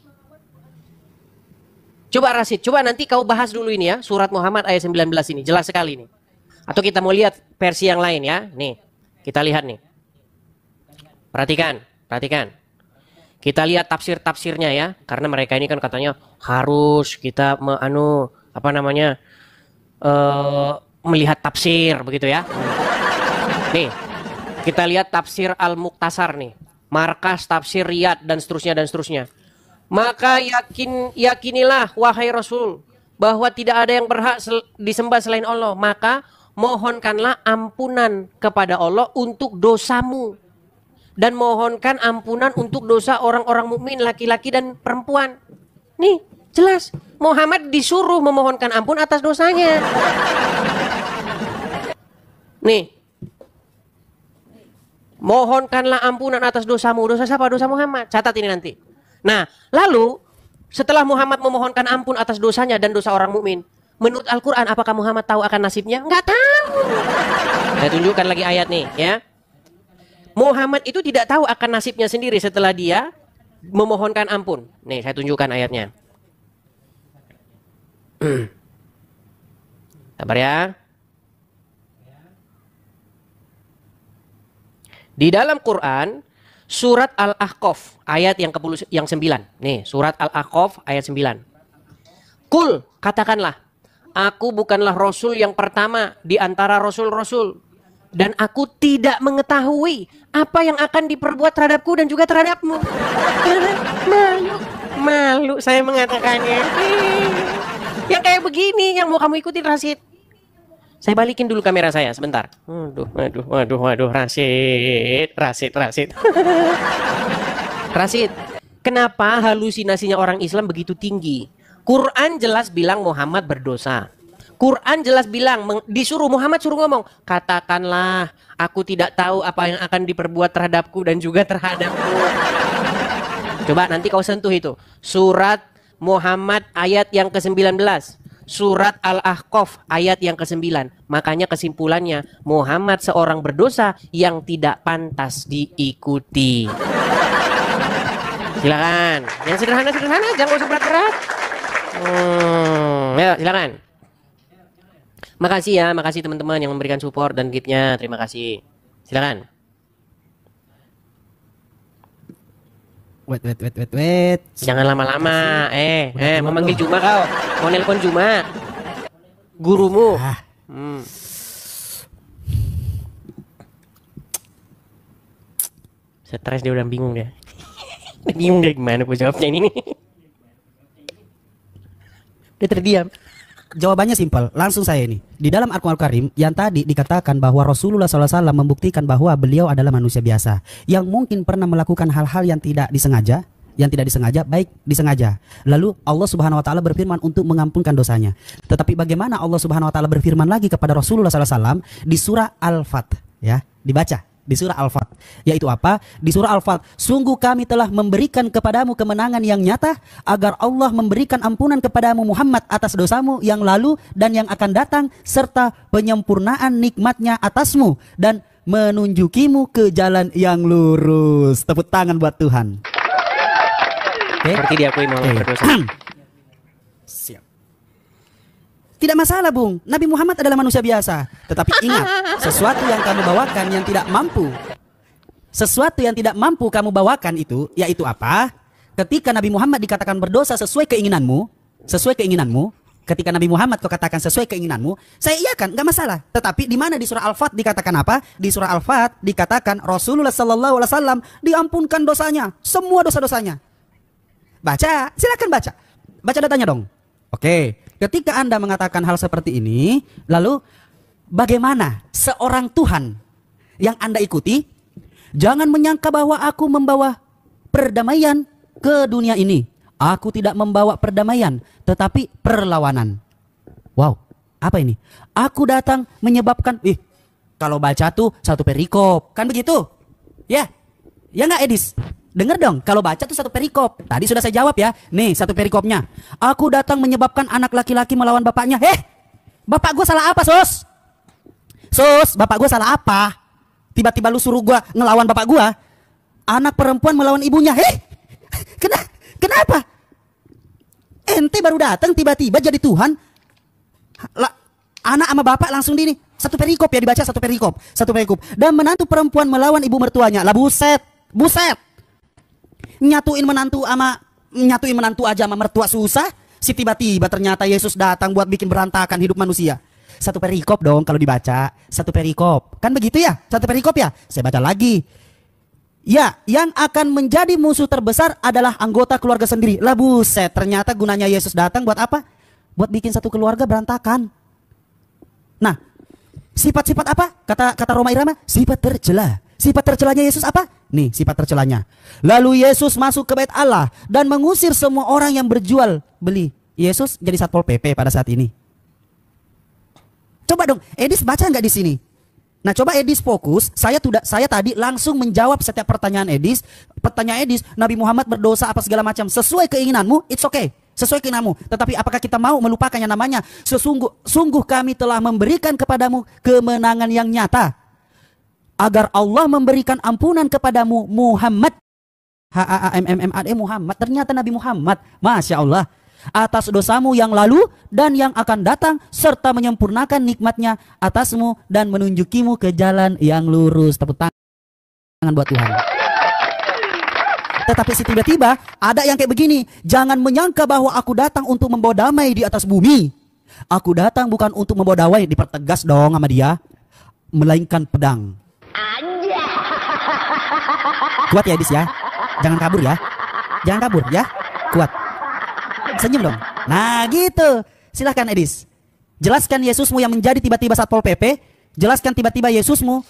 Coba Rasid, coba nanti kau bahas dulu ini ya, surat Muhammad ayat 19 ini, jelas sekali nih. Atau kita mau lihat versi yang lain ya. Nih, kita lihat nih. Perhatikan, perhatikan. Kita lihat tafsir-tafsirnya ya, karena mereka ini kan katanya harus kita melihat tafsir begitu ya. Nih, kita lihat tafsir Al-Muqtasar nih. Markas tafsir Riyad dan seterusnya dan seterusnya. Maka yakinilah wahai Rasul bahwa tidak ada yang berhak disembah selain Allah, maka mohonkanlah ampunan kepada Allah untuk dosamu dan mohonkan ampunan untuk dosa orang-orang mukmin laki-laki dan perempuan. Nih, jelas Muhammad disuruh memohonkan ampun atas dosanya. Nih, mohonkanlah ampunan atas dosamu. Dosa siapa? Dosa Muhammad. Catat ini nanti. Nah, lalu setelah Muhammad memohonkan ampun atas dosanya dan dosa orang mukmin, menurut Al-Quran apakah Muhammad tahu akan nasibnya? Enggak tahu. Saya tunjukkan lagi ayat nih ya. Muhammad itu tidak tahu akan nasibnya sendiri setelah dia memohonkan ampun. Nih, saya tunjukkan ayatnya. Sabar ya. Di dalam Quran surat Al-Ahqaf ayat yang ke-9. Nih, surat Al-Ahqaf ayat 9. Kul, katakanlah, aku bukanlah rasul yang pertama di antara rasul-rasul dan aku tidak mengetahui apa yang akan diperbuat terhadapku dan juga terhadapmu. Malu saya mengatakannya. Yang kayak begini yang mau kamu ikutin, Rasid. Saya balikin dulu kamera saya sebentar. Waduh, Rasid. Rasid, kenapa halusinasinya orang Islam begitu tinggi? Quran jelas bilang Muhammad berdosa. Quran jelas bilang, disuruh Muhammad suruh ngomong, katakanlah aku tidak tahu apa yang akan diperbuat terhadapku dan juga terhadapmu. Coba nanti kau sentuh itu. Surat Muhammad ayat yang ke-19. Surat Al-Ahqaf ayat yang ke-9. Makanya kesimpulannya Muhammad seorang berdosa yang tidak pantas diikuti. Silakan. Yang sederhana-sederhana, jangan usah berat-berat. Ya, silakan. Makasih ya, makasih teman-teman yang memberikan support dan gift-nya. Terima kasih. Silakan. Wait. Jangan lama-lama. Memanggil Juma kau. Mau nelpon Juma. Gurumu. Stres dia, udah bingung dia. Bingung dia gimana gue jawabnya ini. Dia terdiam. Jawabannya simpel, langsung saya ini. Di dalam Al-Quran Karim yang tadi dikatakan bahwa Rasulullah SAW membuktikan bahwa beliau adalah manusia biasa yang mungkin pernah melakukan hal-hal yang tidak disengaja, baik disengaja. Lalu Allah Subhanahu Wa Taala berfirman untuk mengampunkan dosanya. Tetapi bagaimana Allah Subhanahu Wa Taala berfirman lagi kepada Rasulullah SAW di surah Al-Fat, ya, dibaca. Di surah Al-Fat, yaitu apa? Di surah Al-Fat, sungguh kami telah memberikan kepadamu kemenangan yang nyata agar Allah memberikan ampunan kepadamu Muhammad atas dosamu yang lalu dan yang akan datang serta penyempurnaan nikmatnya atasmu dan menunjukimu ke jalan yang lurus. Tepuk tangan buat Tuhan. Seperti diakui mau berdosa. Siap. Tidak masalah, Bung. Nabi Muhammad adalah manusia biasa. Tetapi ingat, sesuatu yang kamu bawakan yang tidak mampu. Sesuatu yang tidak mampu kamu bawakan itu, yaitu apa? Ketika Nabi Muhammad dikatakan berdosa sesuai keinginanmu, ketika Nabi Muhammad kau katakan sesuai keinginanmu, saya iyakan, nggak masalah. Tetapi di mana di surah Al-Fat dikatakan apa? Di surah Al-Fat dikatakan Rasulullah SAW diampunkan dosanya, semua dosa-dosanya. Baca, silakan baca. Baca datanya dong. Oke, ketika Anda mengatakan hal seperti ini, lalu bagaimana seorang Tuhan yang Anda ikuti, jangan menyangka bahwa aku membawa perdamaian ke dunia ini. Aku tidak membawa perdamaian, tetapi perlawanan. Wow, apa ini? Aku datang menyebabkan, kalau baca tuh satu perikop, kan begitu? Ya nggak Edis? Dengar dong, kalau baca tuh satu perikop. Tadi sudah saya jawab ya. Nih satu perikopnya. Aku datang menyebabkan anak laki-laki melawan bapaknya. Bapak gue salah apa, Sus? Sus, bapak gue salah apa? Tiba-tiba lu suruh gue ngelawan bapak gue. Anak perempuan melawan ibunya. Kenapa? Ente baru datang tiba-tiba jadi Tuhan. Anak sama bapak langsung ini. Satu perikop ya, dibaca satu perikop. Dan menantu perempuan melawan ibu mertuanya. Lah buset. Nyatuin menantu aja sama mertua susah. Si tiba-tiba ternyata Yesus datang buat bikin berantakan hidup manusia. Satu perikop dong kalau dibaca. Satu perikop. Kan begitu ya? Satu perikop ya? Saya baca lagi. Ya, yang akan menjadi musuh terbesar adalah anggota keluarga sendiri. Lah buset, ternyata gunanya Yesus datang buat apa? Buat bikin satu keluarga berantakan. Nah, sifat-sifat apa? Kata Roma Irama, sifat tercela. Sifat tercelanya Yesus apa? Nih sifat tercelanya. Lalu Yesus masuk ke bait Allah dan mengusir semua orang yang berjual beli. Yesus jadi Satpol PP pada saat ini. Coba dong, Edis baca nggak di sini? Nah coba Edis fokus. Saya tadi langsung menjawab setiap pertanyaan Edis. Pertanyaan Edis, Nabi Muhammad berdosa apa segala macam. Sesuai keinginanmu, it's okay. Sesuai keinginanmu. Tetapi apakah kita mau melupakan yang namanya sungguh kami telah memberikan kepadamu kemenangan yang nyata. Agar Allah memberikan ampunan kepadamu Muhammad. Muhammad. Ternyata Nabi Muhammad. Masya Allah. Atas dosamu yang lalu dan yang akan datang. Serta menyempurnakan nikmatnya atasmu dan menunjukimu ke jalan yang lurus. Tepuk tangan buat Tuhan. Tetapi tiba-tiba ada yang kayak begini. Jangan menyangka bahwa aku datang untuk membawa damai di atas bumi. Aku datang bukan untuk membawa damai. Dipertegas dong sama dia. Melainkan pedang. Kuat ya Edis ya. Jangan kabur ya. Kuat. Senyum dong. Nah gitu. Silahkan Edis. Jelaskan Yesusmu yang menjadi tiba-tiba Satpol PP. Jelaskan tiba-tiba Yesusmu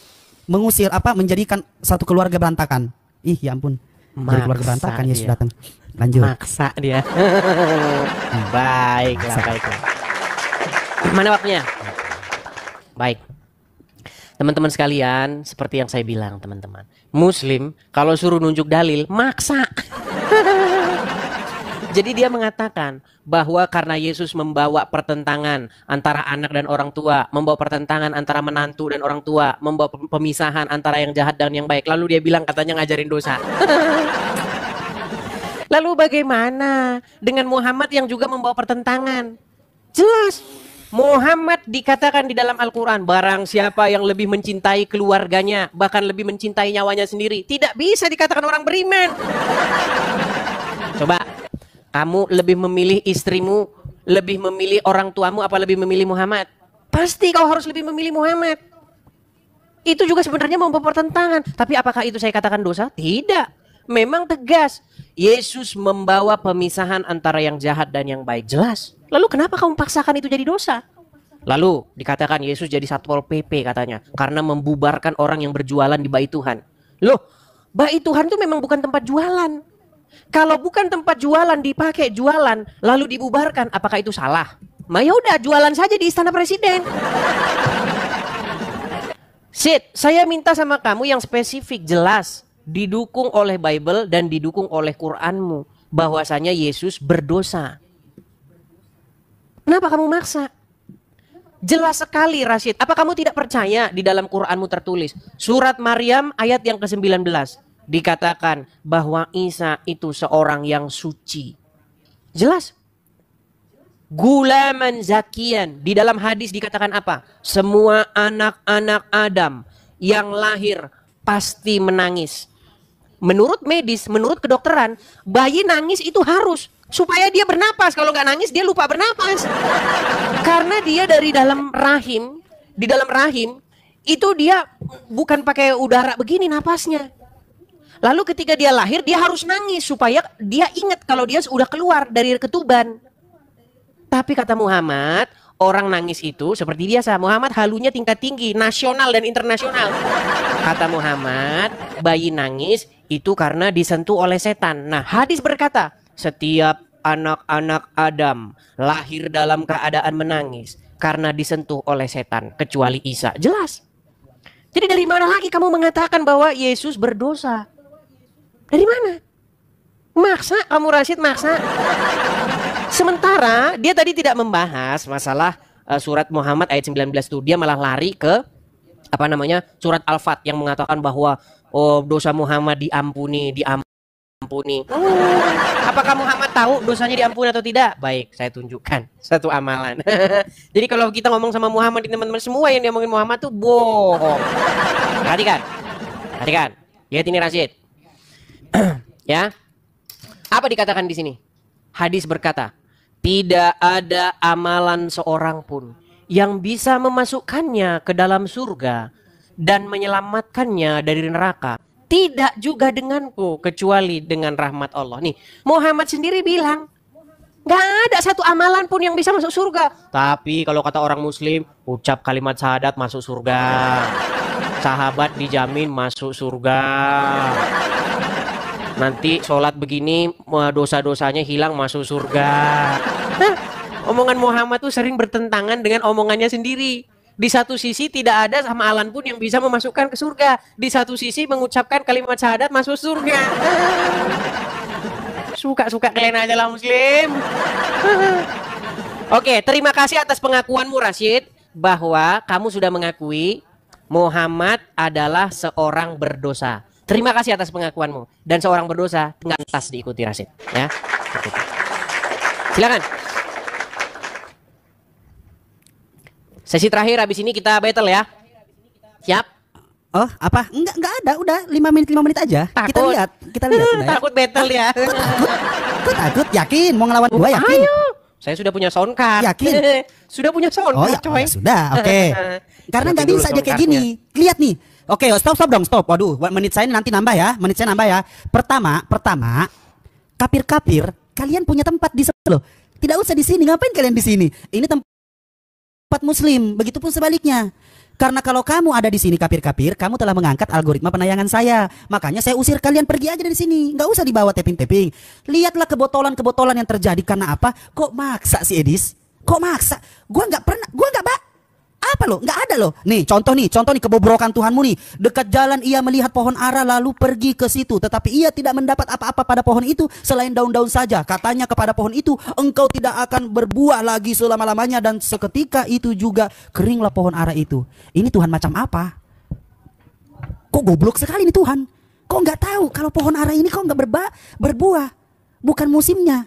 mengusir menjadikan satu keluarga berantakan. Ya ampun. Dari keluarga berantakan Yesus datang. Lanjut. Maksa dia. Baiklah. Mana waktunya? Baik. Teman-teman sekalian, seperti yang saya bilang teman-teman, Muslim kalau suruh nunjuk dalil maksa. Jadi dia mengatakan bahwa karena Yesus membawa pertentangan antara anak dan orang tua, membawa pertentangan antara menantu dan orang tua, membawa pemisahan antara yang jahat dan yang baik. Lalu dia bilang katanya ngajarin dosa. Lalu bagaimana dengan Muhammad yang juga membawa pertentangan? Jelas. Muhammad dikatakan di dalam Al-Quran, barang siapa yang lebih mencintai keluarganya, bahkan lebih mencintai nyawanya sendiri, tidak bisa dikatakan orang beriman. Coba, kamu lebih memilih istrimu, lebih memilih orang tuamu, apa lebih memilih Muhammad? Pasti kau harus lebih memilih Muhammad. Itu juga sebenarnya membawa pertentangan. Tapi apakah itu saya katakan dosa? Tidak. Memang tegas. Yesus membawa pemisahan antara yang jahat dan yang baik. Jelas. Lalu kenapa kamu paksakan itu jadi dosa? Lalu dikatakan Yesus jadi Satpol PP katanya. Karena membubarkan orang yang berjualan di bait Tuhan. Loh, bait Tuhan itu memang bukan tempat jualan. Kalau bukan tempat jualan dipakai jualan lalu dibubarkan, apakah itu salah? Ya udah jualan saja di istana presiden. Saya minta sama kamu yang spesifik, jelas, didukung oleh Bible dan didukung oleh Quranmu bahwasanya Yesus berdosa. Kenapa kamu maksa? Jelas sekali Rashid. Apa kamu tidak percaya di dalam Quranmu tertulis surat Maryam ayat yang ke-19 dikatakan bahwa Isa itu seorang yang suci. Jelas. Gulaman zakian. Di dalam hadis dikatakan apa? Semua anak-anak Adam yang lahir pasti menangis. Menurut medis, menurut kedokteran, bayi nangis itu harus supaya dia bernapas. Kalau nggak nangis dia lupa bernapas. Karena dia dari dalam rahim, di dalam rahim itu dia bukan pakai udara begini napasnya. Lalu ketika dia lahir dia harus nangis supaya dia ingat kalau dia sudah keluar dari ketuban. Tapi kata Muhammad, orang nangis itu seperti biasa. Muhammad halunya tingkat tinggi, nasional dan internasional. Kata Muhammad, bayi nangis itu karena disentuh oleh setan. Nah, hadis berkata, setiap anak-anak Adam lahir dalam keadaan menangis karena disentuh oleh setan, kecuali Isa. Jelas. Jadi dari mana lagi kamu mengatakan bahwa Yesus berdosa? Dari mana? Maksa kamu, Rashid, maksa. Sementara dia tadi tidak membahas masalah surat Muhammad ayat 19 itu. Dia malah lari ke surat Al-Fat yang mengatakan bahwa dosa Muhammad diampuni. Apakah Muhammad tahu dosanya diampuni atau tidak? Baik, saya tunjukkan satu amalan. Jadi kalau kita ngomong sama Muhammad, teman-teman, semua yang diomongin Muhammad tuh bohong. Perhatikan. Lihat ini, Rashid. Ya. Apa dikatakan di sini? Hadis berkata, tidak ada amalan seorang pun yang bisa memasukkannya ke dalam surga dan menyelamatkannya dari neraka. Tidak juga denganku, kecuali dengan rahmat Allah. Nih, Muhammad sendiri bilang, gak ada satu amalan pun yang bisa masuk surga. Tapi kalau kata orang Muslim, ucap kalimat syahadat masuk surga. Sahabat dijamin masuk surga. Nanti sholat begini, dosa-dosanya hilang, masuk surga. Omongan Muhammad tuh sering bertentangan dengan omongannya sendiri. Di satu sisi tidak ada amalan pun yang bisa memasukkan ke surga. Di satu sisi mengucapkan kalimat syahadat masuk surga. Suka-suka kalian aja lah, Muslim. Oke, terima kasih atas pengakuanmu, Rashid, bahwa kamu sudah mengakui Muhammad adalah seorang berdosa. Terima kasih atas pengakuanmu. Dan seorang berdosa nggak pantas diikuti, Rashid. Ya, silakan. Sesi terakhir, habis ini kita battle ya. Siap? Oh, apa? Enggak ada, udah 5 menit aja. Takut. Kita lihat udah. Takut battle ya. Takut, yakin mau ngelawan gua, yakin. Ayo. Saya sudah punya sound card. Yakin? Sudah punya sound card, coy. Ya sudah, oke. Karena nggak bisa aja kayak gini. Lihat nih. Oke, stop dong, stop. Waduh, menit saya nanti nambah ya. Pertama, kapir-kapir, kalian punya tempat di sana loh. Tidak usah di sini. Ngapain kalian di sini? Ini tempat Muslim, begitupun sebaliknya. Karena kalau kamu ada di sini kapir-kapir, kamu telah mengangkat algoritma penayangan saya. Makanya saya usir kalian pergi aja dari sini. Nggak usah dibawa tapping-tapping. Lihatlah kebotolan-kebotolan yang terjadi. Karena apa? Kok maksa si Edis? Kok maksa? Gua nggak apa loh? Nggak ada loh. Nih contoh nih kebobrokan Tuhanmu nih. Dekat jalan ia melihat pohon ara lalu pergi ke situ. Tetapi ia tidak mendapat apa-apa pada pohon itu selain daun-daun saja. Katanya kepada pohon itu, engkau tidak akan berbuah lagi selama-lamanya. Dan seketika itu juga keringlah pohon ara itu. Ini Tuhan macam apa? Kok goblok sekali nih Tuhan? Kok nggak tahu kalau pohon ara ini kok nggak berbuah? Bukan musimnya.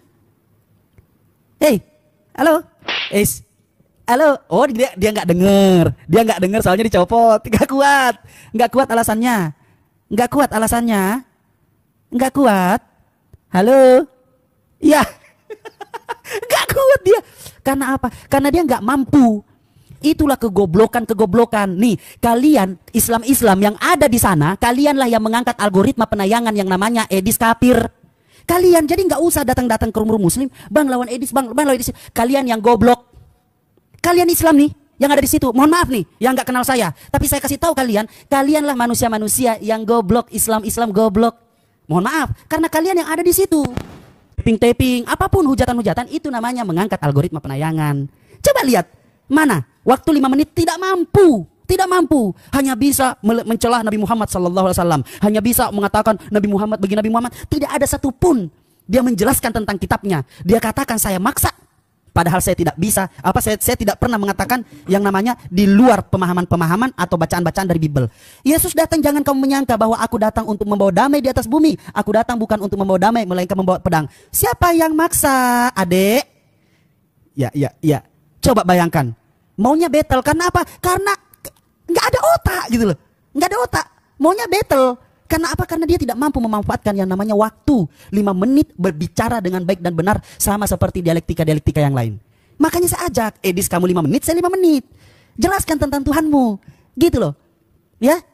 Hei, halo, halo, oh dia nggak denger, soalnya dicopot, nggak kuat alasannya, halo, ya, nggak kuat dia, karena apa? Karena dia nggak mampu. Itulah kegoblokan. Nih, kalian Islam yang ada di sana, kalianlah yang mengangkat algoritma penayangan yang namanya Edis Kapir. Kalian jadi nggak usah datang ke rumah Muslim, bang lawan Edis, bang lawan Edis. Kalian yang goblok. Kalian Islam nih yang ada di situ, mohon maaf nih yang nggak kenal saya, tapi saya kasih tahu kalianlah manusia yang goblok, Islam goblok. Mohon maaf, karena kalian yang ada di situ. Taping, apapun hujatan itu namanya mengangkat algoritma penayangan. Coba lihat, mana waktu 5 menit tidak mampu, hanya bisa mencelah Nabi Muhammad SAW, hanya bisa mengatakan Nabi Muhammad begini, Nabi Muhammad. Tidak ada satupun dia menjelaskan tentang kitabnya. Dia katakan saya maksa. Padahal saya tidak bisa, saya tidak pernah mengatakan yang namanya di luar pemahaman atau bacaan-bacaan dari Bible. Yesus datang, jangan kamu menyangka bahwa aku datang untuk membawa damai di atas bumi. Aku datang bukan untuk membawa damai, melainkan membawa pedang. Siapa yang maksa, adek? Ya. Coba bayangkan, maunya battle karena apa? Karena nggak ada otak gitu loh, nggak ada otak. Maunya battle. Karena apa? Karena dia tidak mampu memanfaatkan yang namanya waktu. 5 menit berbicara dengan baik dan benar, sama seperti dialektika yang lain. Makanya saya ajak, Edis kamu 5 menit, saya 5 menit. Jelaskan tentang Tuhanmu. Gitu loh. Ya,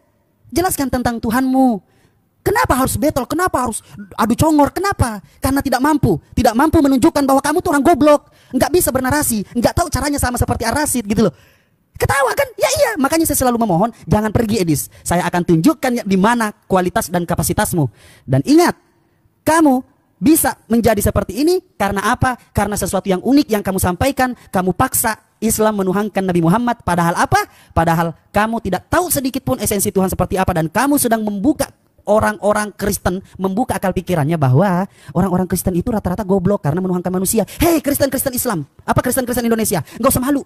jelaskan tentang Tuhanmu. Kenapa harus battle? Kenapa harus adu congor? Kenapa? Karena tidak mampu menunjukkan bahwa kamu tuh orang goblok. Nggak bisa bernarasi, nggak tahu caranya sama seperti Ar-Rasyid gitu loh. Ketawa kan? Ya iya, makanya saya selalu memohon, jangan pergi Edis. Saya akan tunjukkan di mana kualitas dan kapasitasmu. Dan ingat, kamu bisa menjadi seperti ini karena apa? Karena sesuatu yang unik yang kamu sampaikan, kamu paksa Islam menuhankan Nabi Muhammad. Padahal apa? Padahal kamu tidak tahu sedikit pun esensi Tuhan seperti apa, dan kamu sedang membuka orang-orang Kristen, membuka akal pikirannya bahwa orang-orang Kristen itu rata-rata goblok karena menuhankan manusia. Hei Kristen-Kristen Islam, apa Kristen-Kristen Indonesia? Gak usah malu.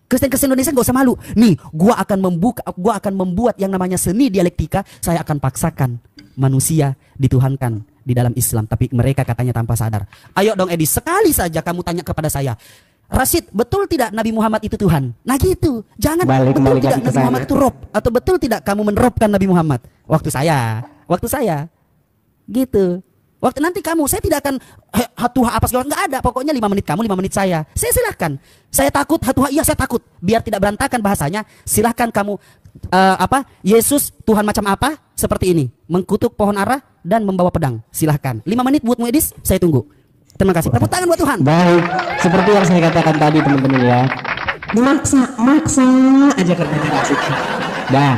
Kristen-Kristen Indonesia gak usah malu. Nih, gua akan membuat yang namanya seni dialektika. Saya akan paksakan manusia dituhankan di dalam Islam, tapi mereka katanya tanpa sadar. Ayo dong Edi, sekali saja kamu tanya kepada saya, Rashid, betul tidak Nabi Muhammad itu Tuhan? Nah gitu, jangan betul tidak Nabi Muhammad itu Rob, atau betul tidak kamu menerobkan Nabi Muhammad? Waktu saya, gitu. Waktu nanti kamu, saya tidak akan hatuha apa segala, nggak ada. Pokoknya 5 menit kamu, 5 menit saya. Saya silahkan. Saya takut hatuha, iya saya takut. Biar tidak berantakan bahasanya, silahkan kamu Yesus Tuhan macam apa? Seperti ini, mengkutuk pohon ara dan membawa pedang. Silahkan. 5 menit buat Muedis, saya tunggu. Terima kasih. Tepuk tangan buat Tuhan. Baik, seperti yang saya katakan tadi teman-teman ya. Maksa aja kerjanya Rashid. Dah,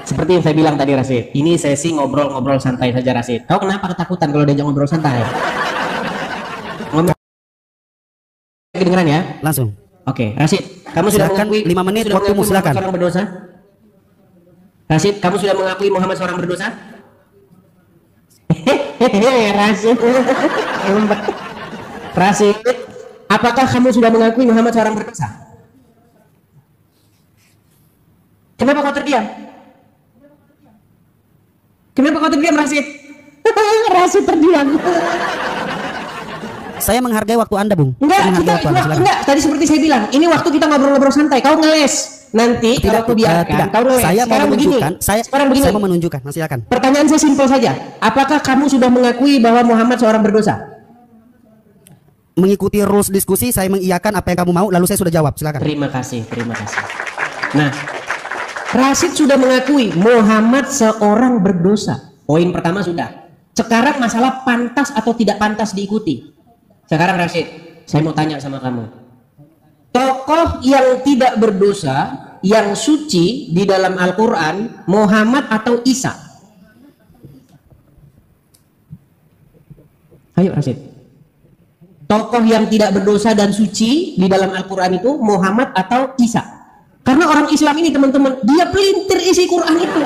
seperti yang saya bilang tadi Rashid. Ini sesi ngobrol-ngobrol santai saja Rashid. Kau kenapa ketakutan kalau diajak ngobrol santai? Ngomong kedengeran ya? Langsung. Oke, Rashid, kamu sudah mengakui 5 menit waktumu, silakan. Seorang berdosa? Rashid, kamu sudah mengakui Muhammad seorang berdosa? Rashid, apakah kamu sudah mengakui Muhammad seorang berdosa? Kenapa kau terdiam? Kenapa kau terdiam, Rashid? Rashid terdiam. Saya menghargai waktu Anda, Bung. Enggak. Tadi seperti saya bilang, ini waktu kita ngobrol-ngobrol santai. Kau ngeles. Nanti tidak, kalau biarkan, kau ngeles. Saya mau menunjukkan. Saya mau menunjukkan. Silakan. Pertanyaan saya simpel saja. Apakah kamu sudah mengakui bahwa Muhammad seorang berdosa? Mengikuti rules diskusi, saya mengiyakan apa yang kamu mau, lalu saya sudah jawab. Silakan. Terima kasih. Nah, Rashid sudah mengakui Muhammad seorang berdosa. Poin pertama sudah. Sekarang masalah pantas atau tidak pantas diikuti. Sekarang Rashid, saya mau tanya sama kamu. Tokoh yang tidak berdosa, yang suci di dalam Al-Quran, Muhammad atau Isa? Ayo Rashid. Tokoh yang tidak berdosa dan suci di dalam Al-Quran itu Muhammad atau Isa? Karena orang Islam ini teman-teman, dia pelintir isi Quran itu.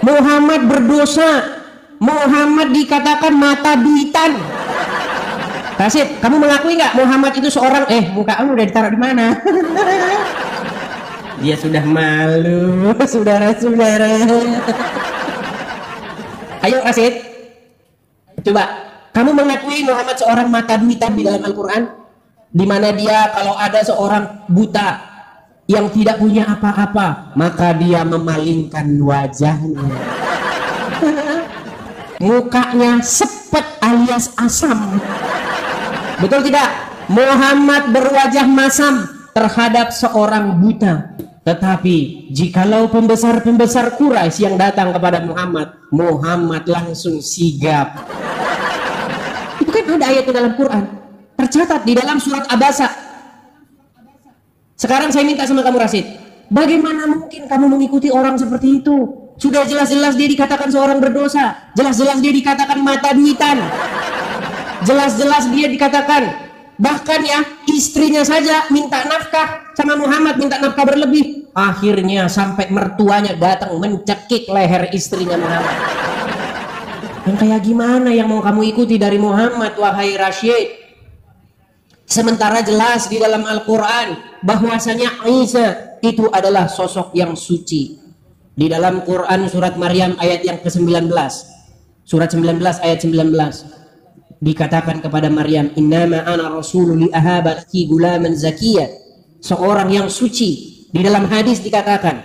Muhammad berdosa, Muhammad dikatakan mata duitan. Rashid, kamu mengakui nggak Muhammad itu seorang muka kamu udah ditaruh di mana? Dia sudah malu, saudara-saudara. Ayo Rashid, coba kamu mengakui Muhammad seorang mata duitan di dalam Al-Quran, di mana dia kalau ada seorang buta yang tidak punya apa-apa, maka dia memalingkan wajahnya. Mukanya sepet alias asam. Betul tidak? Muhammad berwajah masam terhadap seorang buta. Tetapi jikalau pembesar-pembesar Quraisy yang datang kepada Muhammad, Muhammad langsung sigap. Itu kan ada ayat di dalam Quran, tercatat di dalam surat Abasa. Sekarang saya minta sama kamu Rashid, bagaimana mungkin kamu mengikuti orang seperti itu? Sudah jelas-jelas dia dikatakan seorang berdosa, jelas-jelas dia dikatakan mata duitan, jelas-jelas dia dikatakan, bahkan ya istrinya saja minta nafkah sama Muhammad, minta nafkah berlebih. Akhirnya sampai mertuanya datang mencekik leher istrinya Muhammad. Yang kayak gimana yang mau kamu ikuti dari Muhammad, wahai Rashid? Sementara jelas di dalam Al-Quran bahwasanya Isa itu adalah sosok yang suci. Di dalam Quran surat Maryam ayat yang ke-19, surat 19 ayat 19, dikatakan kepada Maryam, innama ana rasulun li ahaba laki gulaman zakiyya, seorang yang suci. Di dalam hadis dikatakan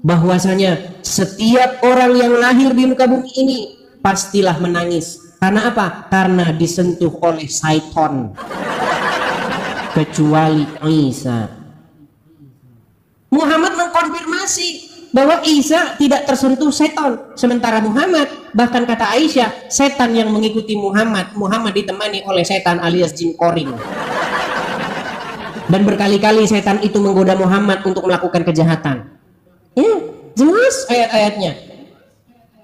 bahwasanya setiap orang yang lahir di muka bumi ini pastilah menangis. Karena apa? Karena disentuh oleh syaitan, kecuali Isa. Muhammad mengkonfirmasi bahwa Isa tidak tersentuh setan, sementara Muhammad, bahkan kata Aisyah, setan yang mengikuti Muhammad ditemani oleh setan alias jin koring. Dan berkali-kali setan itu menggoda Muhammad untuk melakukan kejahatan. Ya, jelas ayat-ayatnya.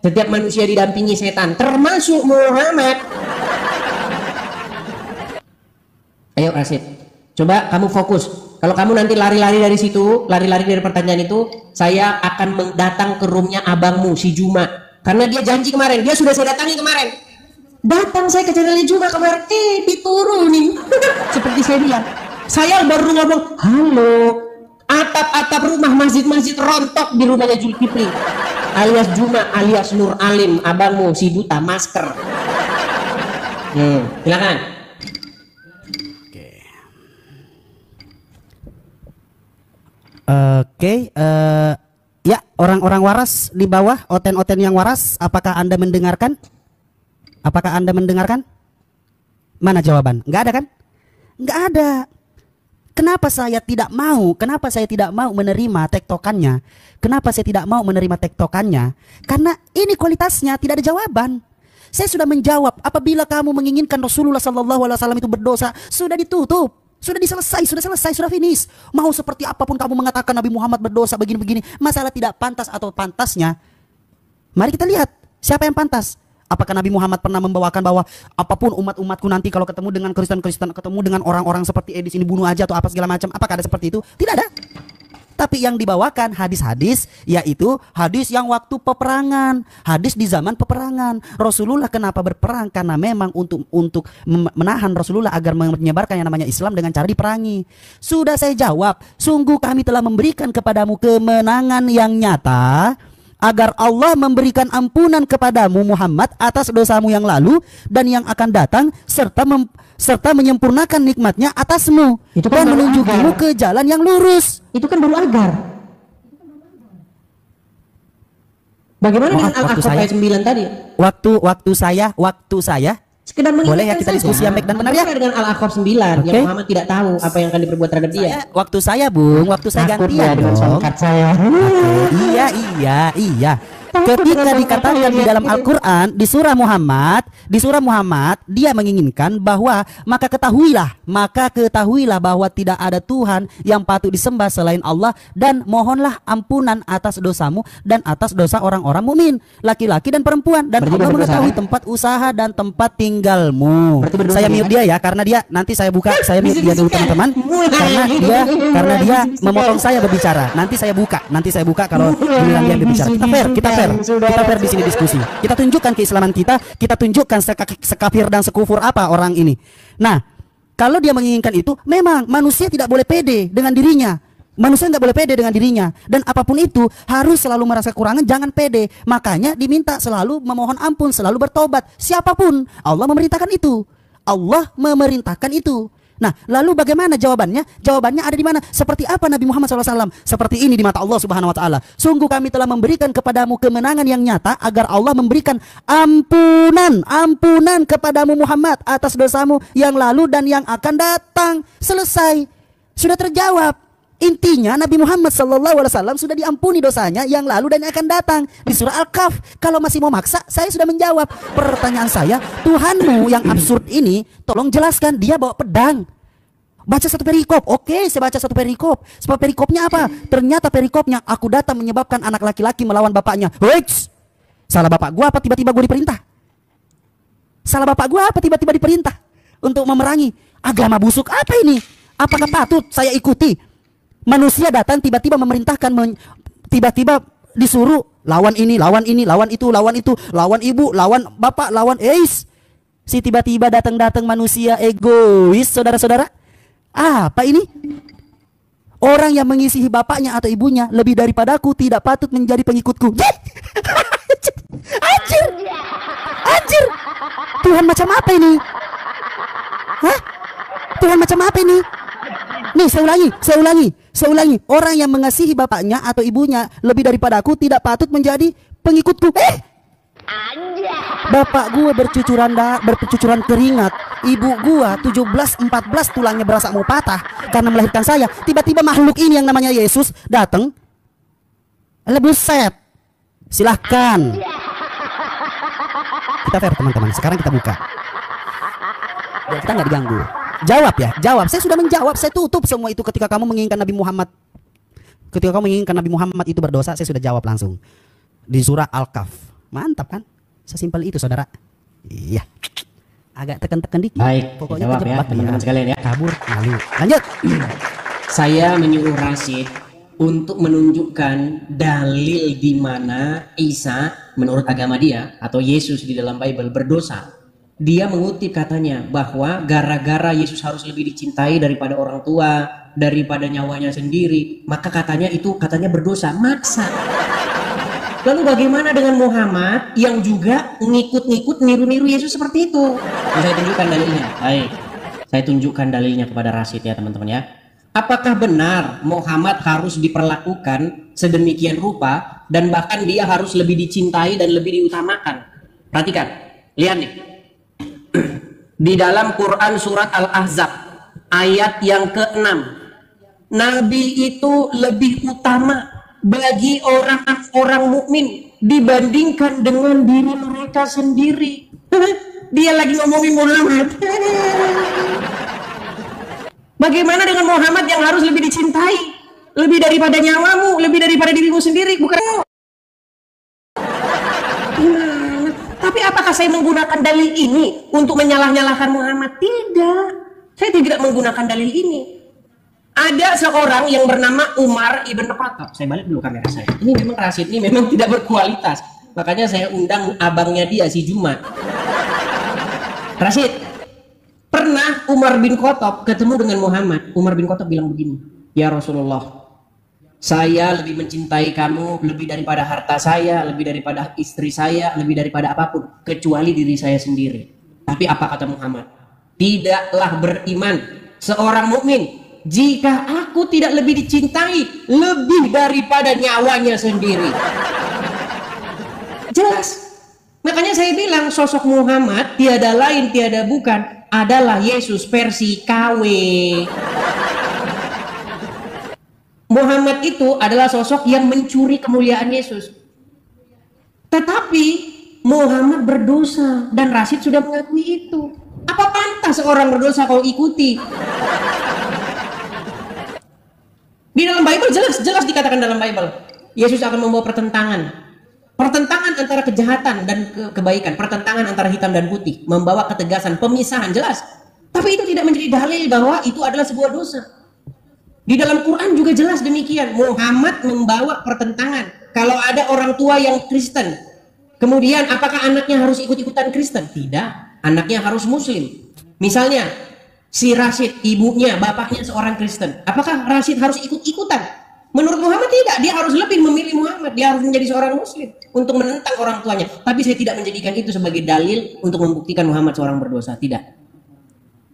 Setiap manusia didampingi setan, termasuk Muhammad. Ayo Rasid, coba kamu fokus. Kalau kamu nanti lari-lari dari situ, lari-lari dari pertanyaan itu, saya akan datang ke roomnya abangmu si Juma. Karena dia janji kemarin, dia sudah saya datangi kemarin. Datang saya ke channelnya Juma kemarin, diturunin. Seperti saya bilang. Saya baru ngomong, halo. Atap-atap rumah masjid-masjid rontok di rumahnya Zulkifli. Alias Juma, alias Nur Alim, abangmu si Duta, masker. Silakan. Oke, ya orang-orang waras di bawah, oten-oten yang waras, apakah Anda mendengarkan? Apakah Anda mendengarkan? Mana jawaban? Nggak ada kan? Nggak ada. Kenapa saya tidak mau? Kenapa saya tidak mau menerima tektokannya? Kenapa saya tidak mau menerima tektokannya? Karena ini kualitasnya tidak ada jawaban. Saya sudah menjawab. Apabila kamu menginginkan Rasulullah SAW itu berdosa, sudah ditutup. Sudah selesai, sudah finish. Mau seperti apapun kamu mengatakan Nabi Muhammad berdosa begini-begini, masalah tidak pantas atau pantasnya. Mari kita lihat siapa yang pantas. Apakah Nabi Muhammad pernah membawakan bahwa apapun umat-umatku nanti kalau ketemu dengan Kristen-Kristen, ketemu dengan orang-orang seperti Edis ini bunuh aja atau apa segala macam. Apakah ada seperti itu? Tidak ada. Tapi yang dibawakan hadis-hadis, yaitu hadis yang waktu peperangan, hadis di zaman peperangan. Rasulullah kenapa berperang? Karena memang untuk menahan Rasulullah agar menyebarkan yang namanya Islam dengan cara diperangi. Sudah saya jawab, sungguh kami telah memberikan kepadamu kemenangan yang nyata, agar Allah memberikan ampunan kepadamu Muhammad atas dosamu yang lalu dan yang akan datang, serta menyempurnakan nikmatnya atasmu dan menunjukimu ke jalan yang lurus. Itu kan baru agar. Bagaimana dengan Al-Aqaf ayat 9 tadi? Waktu saya sekedar boleh ya kita diskusi yang baik dan benar ya. Dengan Al-Aqaf 9 yang Muhammad tidak tahu apa yang akan diperbuat terhadap dia. Waktu saya gantian dengan songkat saya. Iya. Ketika dikatakan di dalam Al-Quran di surah Muhammad, dia menginginkan bahwa maka ketahuilah bahwa tidak ada Tuhan yang patut disembah selain Allah, dan mohonlah ampunan atas dosamu dan atas dosa orang-orang mukmin, laki-laki dan perempuan, dan Allah mengetahui tempat usaha dan tempat tinggalmu. Saya mute dia ya, karena dia nanti saya mute dia dulu teman-teman, karena dia memotong saya berbicara. Nanti saya buka kalau giliran dia berbicara. Kita fair di sini diskusi. Kita tunjukkan keislaman kita tunjukkan sekafir dan sekufur apa orang ini. Nah, kalau dia menginginkan itu, memang manusia tidak boleh pede dengan dirinya. Manusia nggak boleh pede dengan dirinya, dan apapun itu harus selalu merasa kekurangan, jangan pede. Makanya diminta selalu memohon ampun, selalu bertobat. Siapapun, Allah memerintahkan itu. Nah, lalu bagaimana jawabannya? Jawabannya ada di mana? Seperti apa Nabi Muhammad SAW? Seperti ini di mata Allah Subhanahu Wa Taala. Sungguh kami telah memberikan kepadamu kemenangan yang nyata, agar Allah memberikan ampunan kepadamu Muhammad atas dosamu yang lalu dan yang akan datang. Selesai, sudah terjawab. Intinya Nabi Muhammad SAW sudah diampuni dosanya yang lalu dan yang akan datang. Di surah Al-Kahf. Kalau masih mau maksa, saya sudah menjawab. Pertanyaan saya, Tuhanmu yang absurd ini, tolong jelaskan. Dia bawa pedang. Baca satu perikop. Oke, saya baca satu perikop. Sebab perikopnya apa? Ternyata perikopnya, aku datang menyebabkan anak laki-laki melawan bapaknya. Wait, salah bapak gua apa tiba-tiba gua diperintah? Salah bapak gua apa tiba-tiba diperintah untuk memerangi? Agama busuk apa ini? Apakah patut saya ikuti? Manusia datang tiba-tiba memerintahkan, tiba-tiba disuruh lawan ini, lawan itu, lawan ibu, lawan bapak, lawan si tiba-tiba datang manusia egois, saudara-saudara. Apa ini? Orang yang mengisihi bapaknya atau ibunya lebih daripadaku tidak patut menjadi pengikutku. Anjir. Tuhan macam apa ini? Hah? Tuhan macam apa ini? Nih, saya ulangi. Orang yang mengasihi bapaknya atau ibunya lebih daripada aku tidak patut menjadi pengikutku. Bapak gua bercucuran keringat. Ibu gua 17-14 tulangnya berasa mau patah karena melahirkan saya. Tiba-tiba makhluk ini yang namanya Yesus datang. Buset. Silahkan. Kita fair teman-teman. Sekarang kita buka. Biar kita nggak diganggu. Jawab. Saya sudah menjawab. Saya tutup semua itu ketika kamu menginginkan Nabi Muhammad. Ketika kamu menginginkan Nabi Muhammad itu berdosa, saya sudah jawab langsung. Di surah Al-Kahf Mantap kan? Sesimpel itu saudara. Iya. Agak tekan-tekan dikit. Baik, pokoknya jawab ya teman-teman sekalian ya. Kabur, lalu lanjut. Saya menyuruh Rashid untuk menunjukkan dalil di mana Isa menurut agama dia atau Yesus di dalam Bible berdosa. Dia mengutip katanya bahwa gara-gara Yesus harus lebih dicintai daripada orang tua, daripada nyawanya sendiri, maka katanya berdosa. Maksa. Lalu bagaimana dengan Muhammad yang juga ngikut-ngikut niru-niru Yesus seperti itu? Saya tunjukkan dalilnya. Baik, saya tunjukkan dalilnya kepada Rashid ya teman-teman ya. Apakah benar Muhammad harus diperlakukan sedemikian rupa dan bahkan dia harus lebih dicintai dan lebih diutamakan? Perhatikan, lihat nih. Di dalam Quran surat Al-Ahzab ayat yang ke-6, Nabi itu lebih utama bagi orang-orang mukmin dibandingkan dengan diri mereka sendiri. Dia lagi ngomongin Muhammad. Bagaimana dengan Muhammad yang harus lebih dicintai, lebih daripada nyawamu, lebih daripada dirimu sendiri, bukan? Tapi apakah saya menggunakan dalil ini untuk menyalah-nyalahkan Muhammad? Tidak. Saya tidak menggunakan dalil ini. Ada seorang yang bernama Umar ibn Khattab. Saya balik dulu kamera saya. Ini memang Rashid ini memang tidak berkualitas. Makanya saya undang abangnya dia si Jumat. Rashid, pernah Umar bin Khattab ketemu dengan Muhammad. Umar bin Khattab bilang begini, "Ya Rasulullah, saya lebih mencintai kamu lebih daripada harta saya, lebih daripada istri saya, lebih daripada apapun kecuali diri saya sendiri." Tapi apa kata Muhammad? Tidaklah beriman seorang mukmin jika aku tidak lebih dicintai lebih daripada nyawanya sendiri. Jelas. Makanya saya bilang sosok Muhammad tiada lain tiada bukan adalah Yesus versi KW. Muhammad itu adalah sosok yang mencuri kemuliaan Yesus. Tetapi Muhammad berdosa dan Rashid sudah mengakui itu. Apa pantas seorang berdosa kau ikuti? Di dalam Bible jelas dikatakan dalam Bible, Yesus akan membawa pertentangan antara kejahatan dan kebaikan, pertentangan antara hitam dan putih, membawa ketegasan, pemisahan, jelas. Tapi itu tidak menjadi dalil bahwa itu adalah sebuah dosa. Di dalam Quran juga jelas demikian. Muhammad membawa pertentangan. Kalau ada orang tua yang Kristen, kemudian apakah anaknya harus ikut-ikutan Kristen? Tidak, anaknya harus Muslim. Misalnya si Rashid, ibunya, bapaknya seorang Kristen, apakah Rashid harus ikut-ikutan? Menurut Muhammad tidak, dia harus lebih memilih Muhammad, dia harus menjadi seorang Muslim untuk menentang orang tuanya. Tapi saya tidak menjadikan itu sebagai dalil untuk membuktikan Muhammad seorang berdosa, tidak.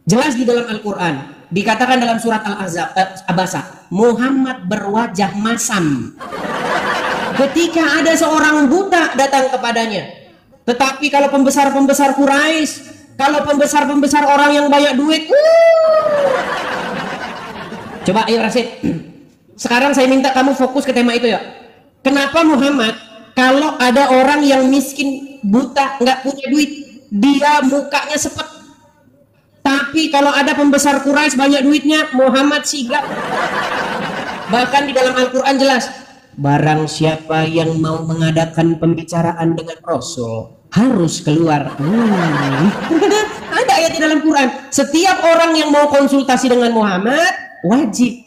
Jelas di dalam Al-Quran, dikatakan dalam surat Al-Ahzab, Abasa, Muhammad berwajah masam ketika ada seorang buta datang kepadanya. Tetapi kalau pembesar-pembesar Quraisy, kalau pembesar-pembesar orang yang banyak duit, coba ayo Rashid, sekarang saya minta kamu fokus ke tema itu ya. Kenapa Muhammad kalau ada orang yang miskin, buta, nggak punya duit, dia mukanya sepet. Tapi kalau ada pembesar Quraisy banyak duitnya, Muhammad sigap. Bahkan di dalam Al-Quran jelas, barang siapa yang mau mengadakan pembicaraan dengan Rasul harus keluar. Ada ayat di dalam Quran, setiap orang yang mau konsultasi dengan Muhammad wajib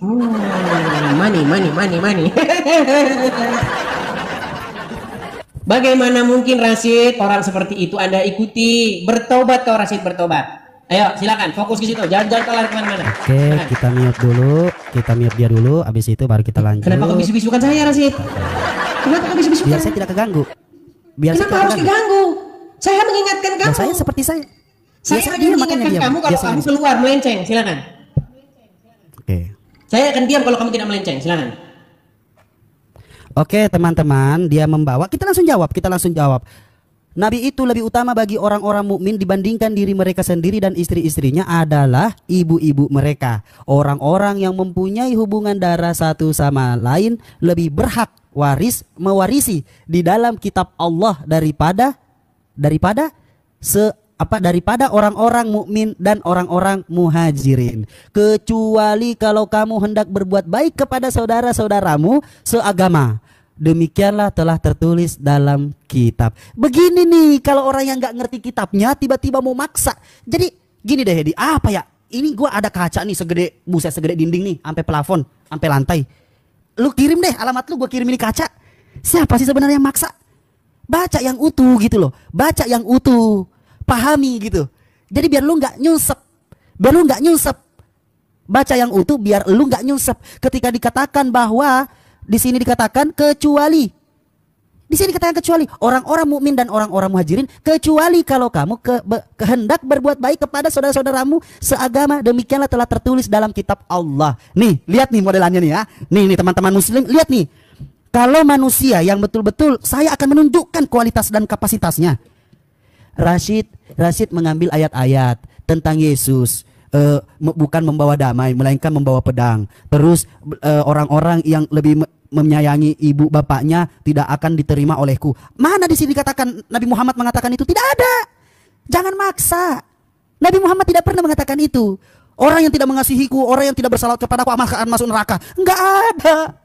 money. Bagaimana mungkin Rashid orang seperti itu Anda ikuti? Bertobat kau Rashid, bertobat. Ayo silakan fokus ke situ, jangan telan kemana-mana. Oke, kita mute dia dulu, habis itu baru kita lanjut. Kenapa kau bisu-bisukan saya Rashid? Kenapa kau bisu-bisukan? Biar saya tidak keganggu. Kenapa harus keganggu? Saya mengingatkan kamu. Saya seperti saya. Saya akan mengingatkan kamu kalau kamu keluar melenceng, silakan. Oke. Saya akan diam kalau kamu tidak melenceng, silakan. Oke, teman-teman, dia membawa, kita langsung jawab. Nabi itu lebih utama bagi orang-orang mukmin dibandingkan diri mereka sendiri, dan istri-istrinya adalah ibu-ibu mereka. Orang-orang yang mempunyai hubungan darah satu sama lain lebih berhak mewarisi di dalam kitab Allah daripada orang-orang mukmin dan orang-orang muhajirin, kecuali kalau kamu hendak berbuat baik kepada saudara-saudaramu seagama demikianlah telah tertulis dalam kitab. Begini nih, kalau orang yang nggak ngerti kitabnya tiba-tiba mau maksa. Jadi gini deh Hedi, apa ya? Ini gua ada kaca nih segede, buset segede dinding nih, sampai plafon, sampai lantai. Lu kirim deh alamat lu, gua kirim ini kaca. Siapa sih sebenarnya yang maksa? Baca yang utuh gitu loh, baca yang utuh, pahami gitu. Jadi biar lu nggak nyungsep, biar lu nggak nyungsep. Baca yang utuh biar lu nggak nyungsep. Ketika dikatakan bahwa di sini dikatakan kecuali, di sini dikatakan kecuali orang-orang mukmin dan orang-orang muhajirin, kecuali kalau kamu kehendak berbuat baik kepada saudara-saudaramu seagama, demikianlah telah tertulis dalam kitab Allah. Nih, lihat nih modelannya nih ya. Nih teman-teman muslim, lihat nih. Kalau manusia yang betul-betul, saya akan menunjukkan kualitas dan kapasitasnya. Rashid mengambil ayat-ayat tentang Yesus. Bukan membawa damai, melainkan membawa pedang. Terus orang-orang yang lebih menyayangi ibu bapaknya tidak akan diterima olehku. Mana di sini dikatakan Nabi Muhammad mengatakan itu? Tidak ada. Jangan maksa. Nabi Muhammad tidak pernah mengatakan itu. Orang yang tidak mengasihiku, orang yang tidak bersalawat kepadaku akan masuk neraka. Enggak ada.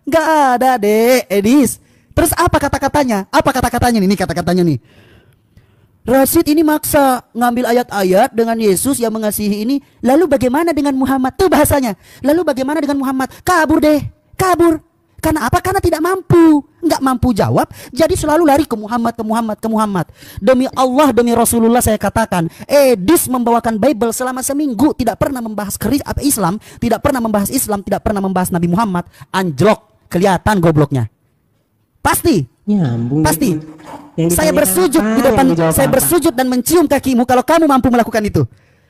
Enggak ada, Dek Edis. Terus apa kata-katanya? Apa kata-katanya nih? Ini kata-katanya nih. Rashid ini maksa ngambil ayat-ayat dengan Yesus yang mengasihi ini. Lalu bagaimana dengan Muhammad? Tuh bahasanya. Lalu bagaimana dengan Muhammad? Kabur deh. Kabur. Karena apa? Karena tidak mampu. Nggak mampu jawab. Jadi selalu lari ke Muhammad, ke Muhammad, ke Muhammad. Demi Allah, demi Rasulullah saya katakan. Edis membawakan Bible selama seminggu. Tidak pernah membahas Islam. Tidak pernah membahas Islam. Tidak pernah membahas Nabi Muhammad. Anjlok. Kelihatan gobloknya. Pasti. Nyambung. Pasti. Saya bersujud di depan, saya bersujud dan mencium kakimu kalau kamu mampu melakukan itu.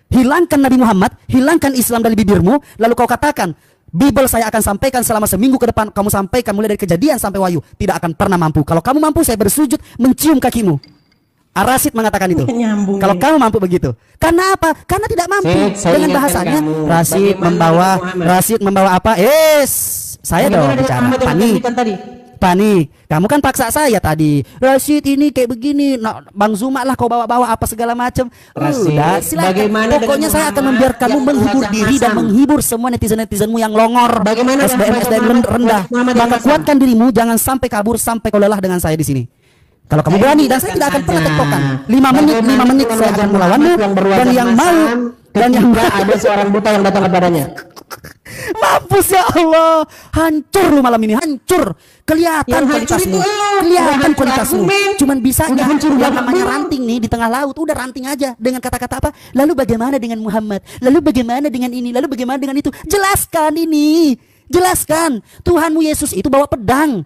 Hilangkan Nabi Muhammad, hilangkan Islam dari bibirmu, lalu kau katakan, Bible saya akan sampaikan selama seminggu ke depan, kamu sampaikan mulai dari Kejadian sampai Wahyu. Tidak akan pernah mampu. Kalau kamu mampu, saya bersujud mencium kakimu. Rashid mengatakan itu. Kalau kamu mampu begitu. Karena apa? Karena tidak mampu. Dengan bahasanya, Rashid membawa apa? Saya dong bicara. Panik. Kamu kan paksa saya tadi. Rashid ini kayak begini. Nah, Bang Zuma lah kau bawa-bawa apa segala macam. Udah, silakan. Pokoknya saya akan membiarkanmu menghibur diri dan menghibur semua netizen-netizenmu yang longor. Bagaimana SDM rendah. Maka kuatkan dirimu, jangan sampai kabur sampai kau lelah dengan saya di sini. Kalau kamu berani, dan saya tidak akan pernah tektokan. 5 menit saya akan melawanmu, dan yang mau dan yang ada seorang buta yang datang kepadanya. Mampus ya Allah, hancur lu malam ini, hancur. Kelihatan kualitasmu, kelihatan kualitasmu. Cuman bisa yang namanya ranting nih di tengah laut, udah ranting aja dengan kata-kata apa? Lalu bagaimana dengan Muhammad? Lalu bagaimana dengan ini? Lalu bagaimana dengan itu? Jelaskan ini, jelaskan. Tuhanmu Yesus itu bawa pedang.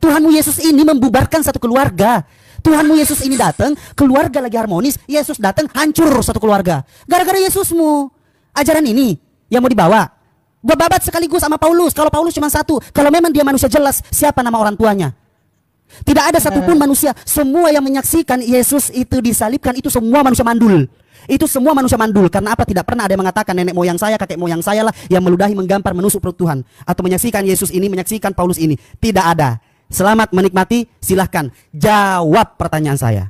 Tuhanmu Yesus ini membubarkan satu keluarga. Tuhanmu Yesus ini datang, keluarga lagi harmonis. Yesus datang, hancur satu keluarga. Gara-gara Yesusmu. Ajaran ini yang mau dibawa. Gua babat sekaligus sama Paulus. Kalau Paulus cuma satu, kalau memang dia manusia jelas, siapa nama orang tuanya? Tidak ada satupun manusia. Semua yang menyaksikan Yesus itu disalibkan, itu semua manusia mandul. Itu semua manusia mandul. Karena apa? Tidak pernah ada yang mengatakan nenek moyang saya, kakek moyang saya lah yang meludahi, menggampar, menusuk perut Tuhan. Atau menyaksikan Yesus ini, menyaksikan Paulus ini. Tidak ada. Selamat menikmati, silahkan jawab pertanyaan saya.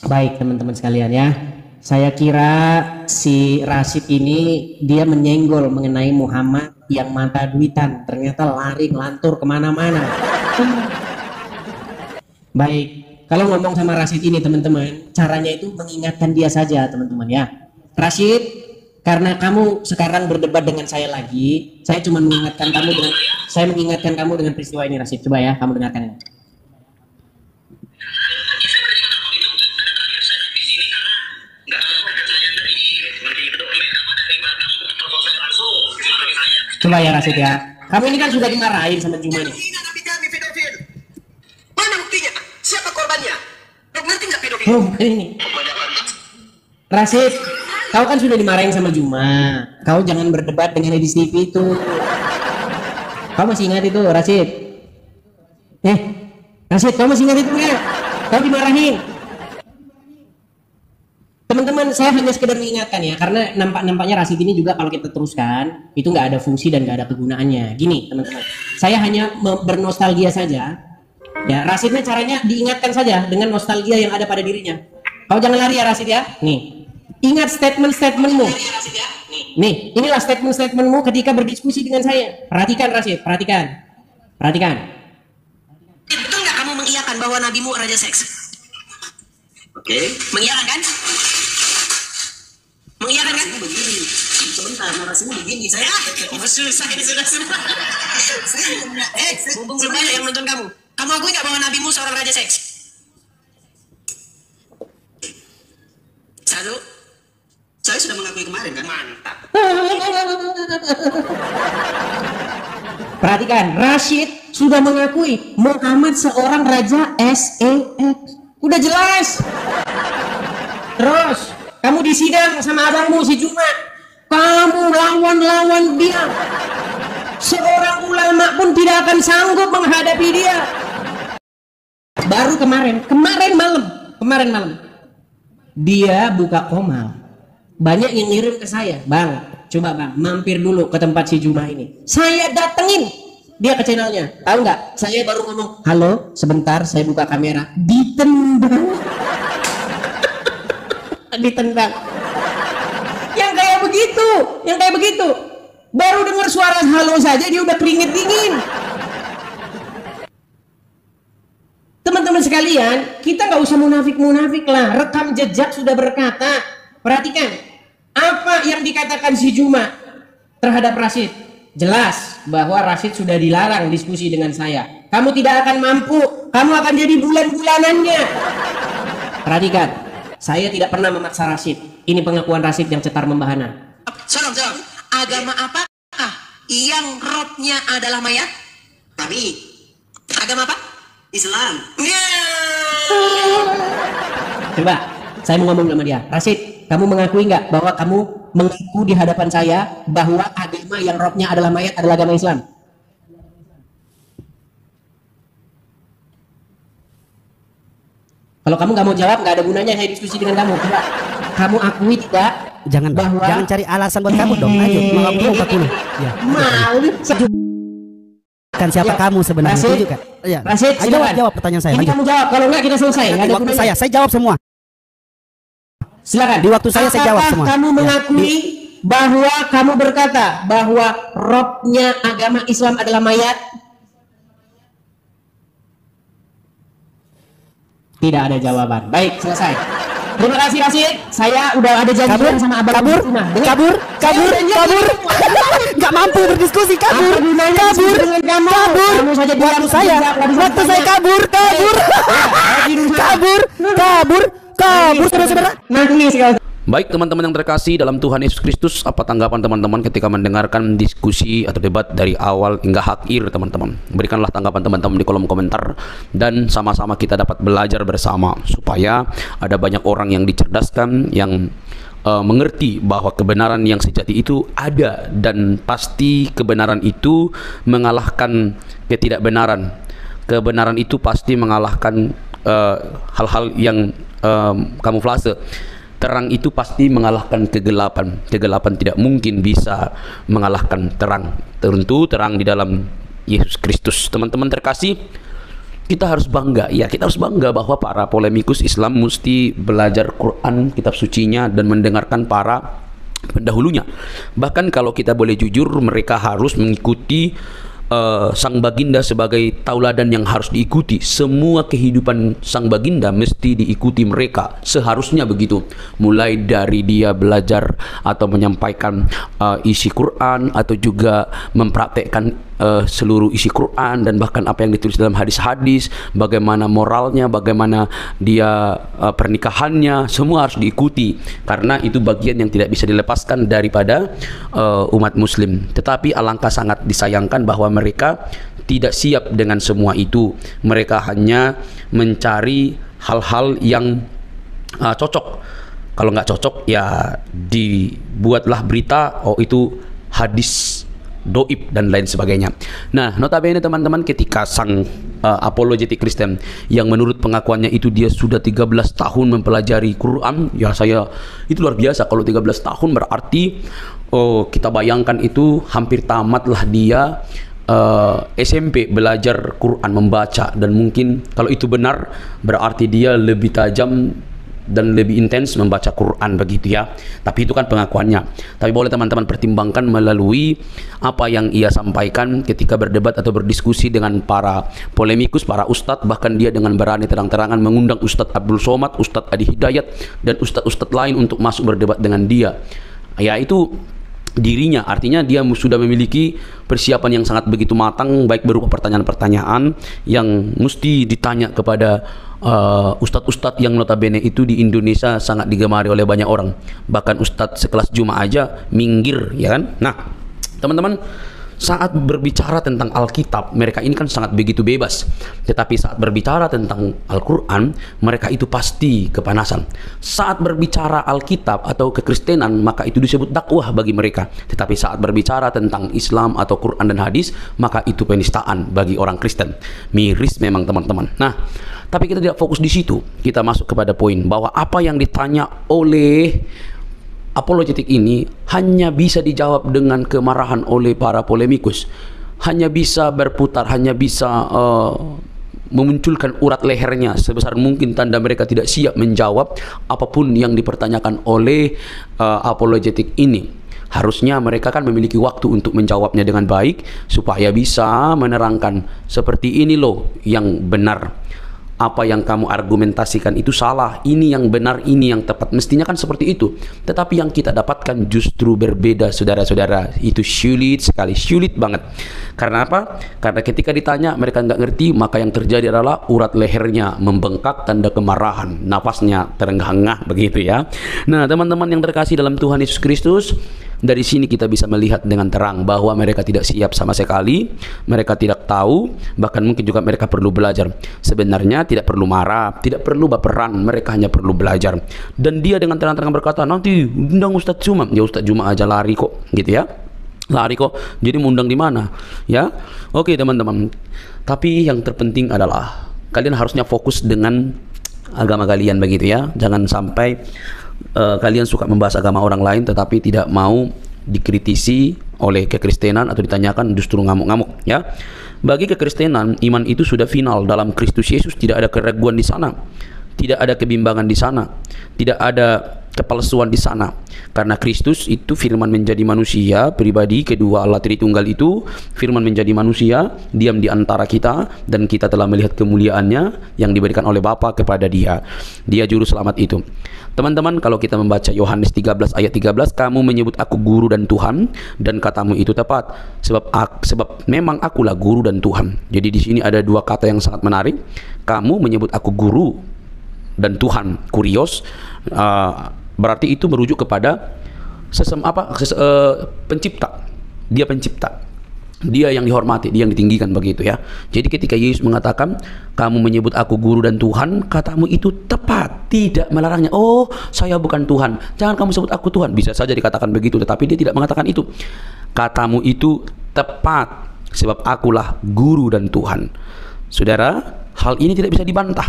Baik teman-teman sekalian ya, saya kira si Rashid ini dia menyenggol mengenai Muhammad yang mata duitan, ternyata lari ngelantur kemana-mana. Baik, kalau ngomong sama Rashid ini teman-teman, caranya itu mengingatkan dia saja teman-teman ya. Rashid, karena kamu sekarang berdebat dengan saya lagi, saya cuma mengingatkan kamu dengan peristiwa ini Rashid. Coba ya, kamu dengarkan ini. Coba ya Rashid ya. Kamu ini kan sudah dimarahin sama Juma nih. Mana buktinya? Siapa korbannya? Ngerti nggak pedofil? Ini. Rashid, kau kan sudah dimarahin sama Juma. Kau jangan berdebat dengan Edis TV itu. Kau masih ingat itu, Rashid? Rashid, kau masih ingat itu nggak? Kau dimarahin. Teman-teman, saya hanya sekedar mengingatkan ya, karena nampaknya Rashid ini juga kalau kita teruskan itu nggak ada fungsi dan nggak ada kegunaannya. Gini, teman-teman, saya hanya bernostalgia saja. Ya, Rashidnya caranya diingatkan saja dengan nostalgia yang ada pada dirinya. Kau jangan lari ya Rashid ya. Nih, Ingat statement-statementmu. Nih, inilah statement-statementmu ketika berdiskusi dengan saya. Perhatikan Rashid, perhatikan. Betul nggak kamu mengiyakan bahwa nabimu raja seks? Oke. Mengiyakan kan? Mengiyakan kan? Begini. Sebentar, narasimu begini. Saya susah ini sudah. Mumpung belum banyak yang nonton kamu. Kamu akui nggak bahwa nabimu seorang raja seks? Satu. Saya sudah mengakui kemarin kan? Mantap. Perhatikan, Rashid sudah mengakui Muhammad seorang raja SEX. Udah jelas. Terus, kamu disidang sama abangmu si Juma. Kamu lawan dia. Seorang ulama pun tidak akan sanggup menghadapi dia. Baru kemarin malam. Dia buka komal. Banyak yang ngirim ke saya, Bang, coba Bang, mampir dulu ke tempat si Juma ini. Saya datengin dia ke channelnya. Tahu nggak? Saya baru ngomong, halo, sebentar, saya buka kamera. Ditendang. Ditendang. Yang kayak begitu. Baru dengar suara halo saja dia udah keringet dingin. Teman-teman sekalian, kita nggak usah munafik lah. Rekam jejak sudah berkata. Perhatikan, apa yang dikatakan si Juma terhadap Rashid? Jelas bahwa Rashid sudah dilarang diskusi dengan saya. Kamu tidak akan mampu, kamu akan jadi bulan-bulanannya. Perhatikan, saya tidak pernah memaksa Rashid. Ini pengakuan Rashid yang cetar membahana. Salam. Agama apakah yang robnya adalah mayat? Kami. Agama apa? Islam. Coba, saya mau ngomong sama dia. Rashid, kamu mengakui nggak bahwa kamu mengaku di hadapan saya bahwa agama yang robnya adalah mayat adalah agama Islam? Kalau kamu nggak mau jawab, nggak ada gunanya saya diskusi dengan kamu. Coba, kamu akui tidak? Jangan cari alasan buat kamu dong. Ayo, mau 40. Ya. Malu. Kan siapa kamu sebenarnya? Rashid, Kan? Ya. Rashid, Jawab pertanyaan saya. Ini kamu jawab. Kalau nggak kita selesai. Nggak ada waktu gunanya. saya jawab semua. Silakan. Di waktu saya jawab semua. Kamu mengakui bahwa kamu berkata bahwa robnya agama Islam adalah mayat? Tidak ada jawaban. Baik, selesai. Terima kasih Rashid. Saya udah ada janjian sama abang. Kabur. Nggak mampu berdiskusi. Kabur. Kabur, saudara-saudara. Baik teman-teman yang terkasih dalam Tuhan Yesus Kristus, apa tanggapan teman-teman ketika mendengarkan diskusi atau debat dari awal hingga akhir teman-teman? Berikanlah tanggapan teman-teman di kolom komentar dan sama-sama kita dapat belajar bersama supaya ada banyak orang yang dicerdaskan, yang mengerti bahwa kebenaran yang sejati itu ada dan pasti kebenaran itu mengalahkan ketidakbenaran. Kebenaran itu pasti mengalahkan hal-hal yang kamuflase. Terang itu pasti mengalahkan kegelapan. Kegelapan tidak mungkin bisa mengalahkan terang. Tentu terang di dalam Yesus Kristus. Teman-teman terkasih, kita harus bangga. Ya, kita harus bangga bahwa para polemikus Islam mesti belajar Quran, kitab sucinya, dan mendengarkan para pendahulunya. Bahkan kalau kita boleh jujur, mereka harus mengikuti sang baginda sebagai tauladan yang harus diikuti. Semua kehidupan sang baginda mesti diikuti mereka, seharusnya begitu. Mulai dari dia belajar atau menyampaikan isi Quran, atau juga mempraktekkan seluruh isi Quran, dan bahkan apa yang ditulis dalam hadis-hadis, bagaimana moralnya, bagaimana dia pernikahannya, semua harus diikuti, karena itu bagian yang tidak bisa dilepaskan daripada umat muslim. Tetapi alangkah sangat disayangkan bahwa mereka tidak siap dengan semua itu. Mereka hanya mencari hal-hal yang cocok. Kalau nggak cocok, ya dibuatlah berita, oh itu hadis doib dan lain sebagainya. Nah, notabene teman-teman, ketika sang apologetik Kristen yang menurut pengakuannya itu dia sudah 13 tahun mempelajari Quran, ya saya itu luar biasa. Kalau 13 tahun berarti kita bayangkan itu hampir tamatlah dia SMP belajar Quran, membaca, dan mungkin kalau itu benar berarti dia lebih tajam dan lebih intens membaca Quran begitu ya. Tapi itu kan pengakuannya. Tapi boleh teman-teman pertimbangkan melalui apa yang ia sampaikan ketika berdebat atau berdiskusi dengan para polemikus, para ustadz, bahkan dia dengan berani terang-terangan mengundang Ustadz Abdul Somad, Ustadz Adi Hidayat, dan ustadz-ustadz lain untuk masuk berdebat dengan dia. Ya, itu dirinya, artinya dia sudah memiliki persiapan yang sangat begitu matang, baik berupa pertanyaan-pertanyaan yang mesti ditanya kepada ustadz-ustadz yang notabene itu di Indonesia sangat digemari oleh banyak orang. Bahkan ustadz sekelas Juma aja minggir, ya kan? Nah, teman-teman, saat berbicara tentang Alkitab, mereka ini kan sangat begitu bebas. Tetapi saat berbicara tentang Al-Quran, mereka itu pasti kepanasan. Saat berbicara Alkitab atau kekristenan, maka itu disebut dakwah bagi mereka. Tetapi saat berbicara tentang Islam atau Quran dan hadis, maka itu penistaan bagi orang Kristen. Miris memang teman-teman. Nah, tapi kita tidak fokus di situ. Kita masuk kepada poin bahwa apa yang ditanya oleh apologetik ini hanya bisa dijawab dengan kemarahan oleh para polemikus, hanya bisa berputar, hanya bisa memunculkan urat lehernya sebesar mungkin, tanda mereka tidak siap menjawab apapun yang dipertanyakan oleh apologetik ini. Harusnya mereka kan memiliki waktu untuk menjawabnya dengan baik supaya bisa menerangkan seperti ini loh yang benar. Apa yang kamu argumentasikan itu salah, ini yang benar, ini yang tepat. Mestinya kan seperti itu. Tetapi yang kita dapatkan justru berbeda, saudara-saudara. Itu sulit sekali, sulit banget. Karena apa? Karena ketika ditanya mereka nggak ngerti, maka yang terjadi adalah urat lehernya membengkak, tanda kemarahan, nafasnya terenggah-enggah begitu ya. Nah, teman-teman yang terkasih dalam Tuhan Yesus Kristus, dari sini kita bisa melihat dengan terang bahwa mereka tidak siap sama sekali, mereka tidak tahu, bahkan mungkin juga mereka perlu belajar. Sebenarnya tidak perlu marah, tidak perlu baperan, mereka hanya perlu belajar. Dan dia dengan terang-terangan berkata, nanti undang Ustadz Juma. Ya Ustadz Juma aja lari kok, gitu ya. Lari kok, jadi mau undang di mana? Ya, oke teman-teman. Tapi yang terpenting adalah kalian harusnya fokus dengan agama kalian begitu ya. Jangan sampai kalian suka membahas agama orang lain tetapi tidak mau dikritisi oleh kekristenan atau ditanyakan justru ngamuk-ngamuk ya. Bagi kekristenan, iman itu sudah final dalam Kristus Yesus, tidak ada keraguan di sana, tidak ada kebimbangan di sana, tidak ada kepalsuan di sana. Karena Kristus itu firman menjadi manusia, pribadi kedua Allah Tritunggal itu firman menjadi manusia, diam di antara kita, dan kita telah melihat kemuliaannya yang diberikan oleh Bapa kepada dia. Dia juru selamat itu. Teman-teman, kalau kita membaca Yohanes 13 ayat 13, kamu menyebut aku guru dan Tuhan, dan katamu itu tepat, sebab memang akulah guru dan Tuhan. Jadi di sini ada dua kata yang sangat menarik. Kamu menyebut aku guru dan Tuhan, kurios, berarti itu merujuk kepada pencipta. Dia pencipta, dia yang dihormati, dia yang ditinggikan begitu ya. Jadi ketika Yesus mengatakan kamu menyebut aku guru dan Tuhan, katamu itu tepat, tidak melarangnya. Oh, saya bukan Tuhan, jangan kamu sebut aku Tuhan. Bisa saja dikatakan begitu, tetapi dia tidak mengatakan itu. Katamu itu tepat, sebab akulah guru dan Tuhan. Saudara, hal ini tidak bisa dibantah.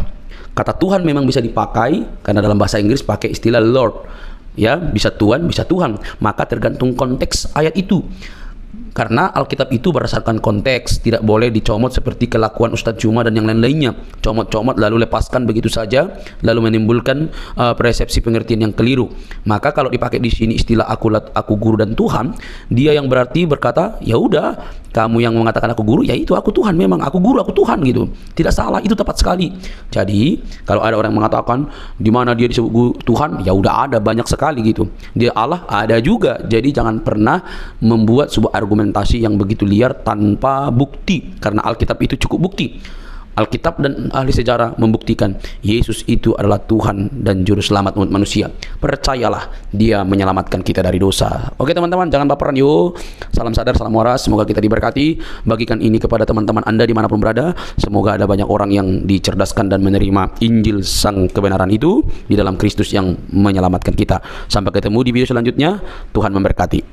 Kata Tuhan memang bisa dipakai, karena dalam bahasa Inggris pakai istilah Lord ya, bisa Tuhan, bisa Tuhan. Maka tergantung konteks ayat itu. Karena Alkitab itu berdasarkan konteks, tidak boleh dicomot seperti kelakuan Ustadz Juma dan yang lain-lainnya. Comot-comot lalu lepaskan begitu saja, lalu menimbulkan persepsi pengertian yang keliru. Maka kalau dipakai di sini istilah aku guru dan Tuhan, dia yang berarti berkata, ya udah, kamu yang mengatakan aku guru, ya itu aku Tuhan, memang aku guru, aku Tuhan gitu. Tidak salah, itu tepat sekali. Jadi kalau ada orang yang mengatakan di mana dia disebut guru Tuhan, ya udah ada banyak sekali gitu. Dia Allah ada juga. Jadi jangan pernah membuat sebuah argumentasi yang begitu liar tanpa bukti, karena Alkitab itu cukup bukti. Alkitab dan ahli sejarah membuktikan Yesus itu adalah Tuhan dan Juru Selamat umat manusia. Percayalah, dia menyelamatkan kita dari dosa. Oke teman-teman, jangan baperan yuk. Salam sadar, salam waras. Semoga kita diberkati. Bagikan ini kepada teman-teman Anda dimanapun berada. Semoga ada banyak orang yang dicerdaskan dan menerima Injil sang kebenaran itu di dalam Kristus yang menyelamatkan kita. Sampai ketemu di video selanjutnya. Tuhan memberkati.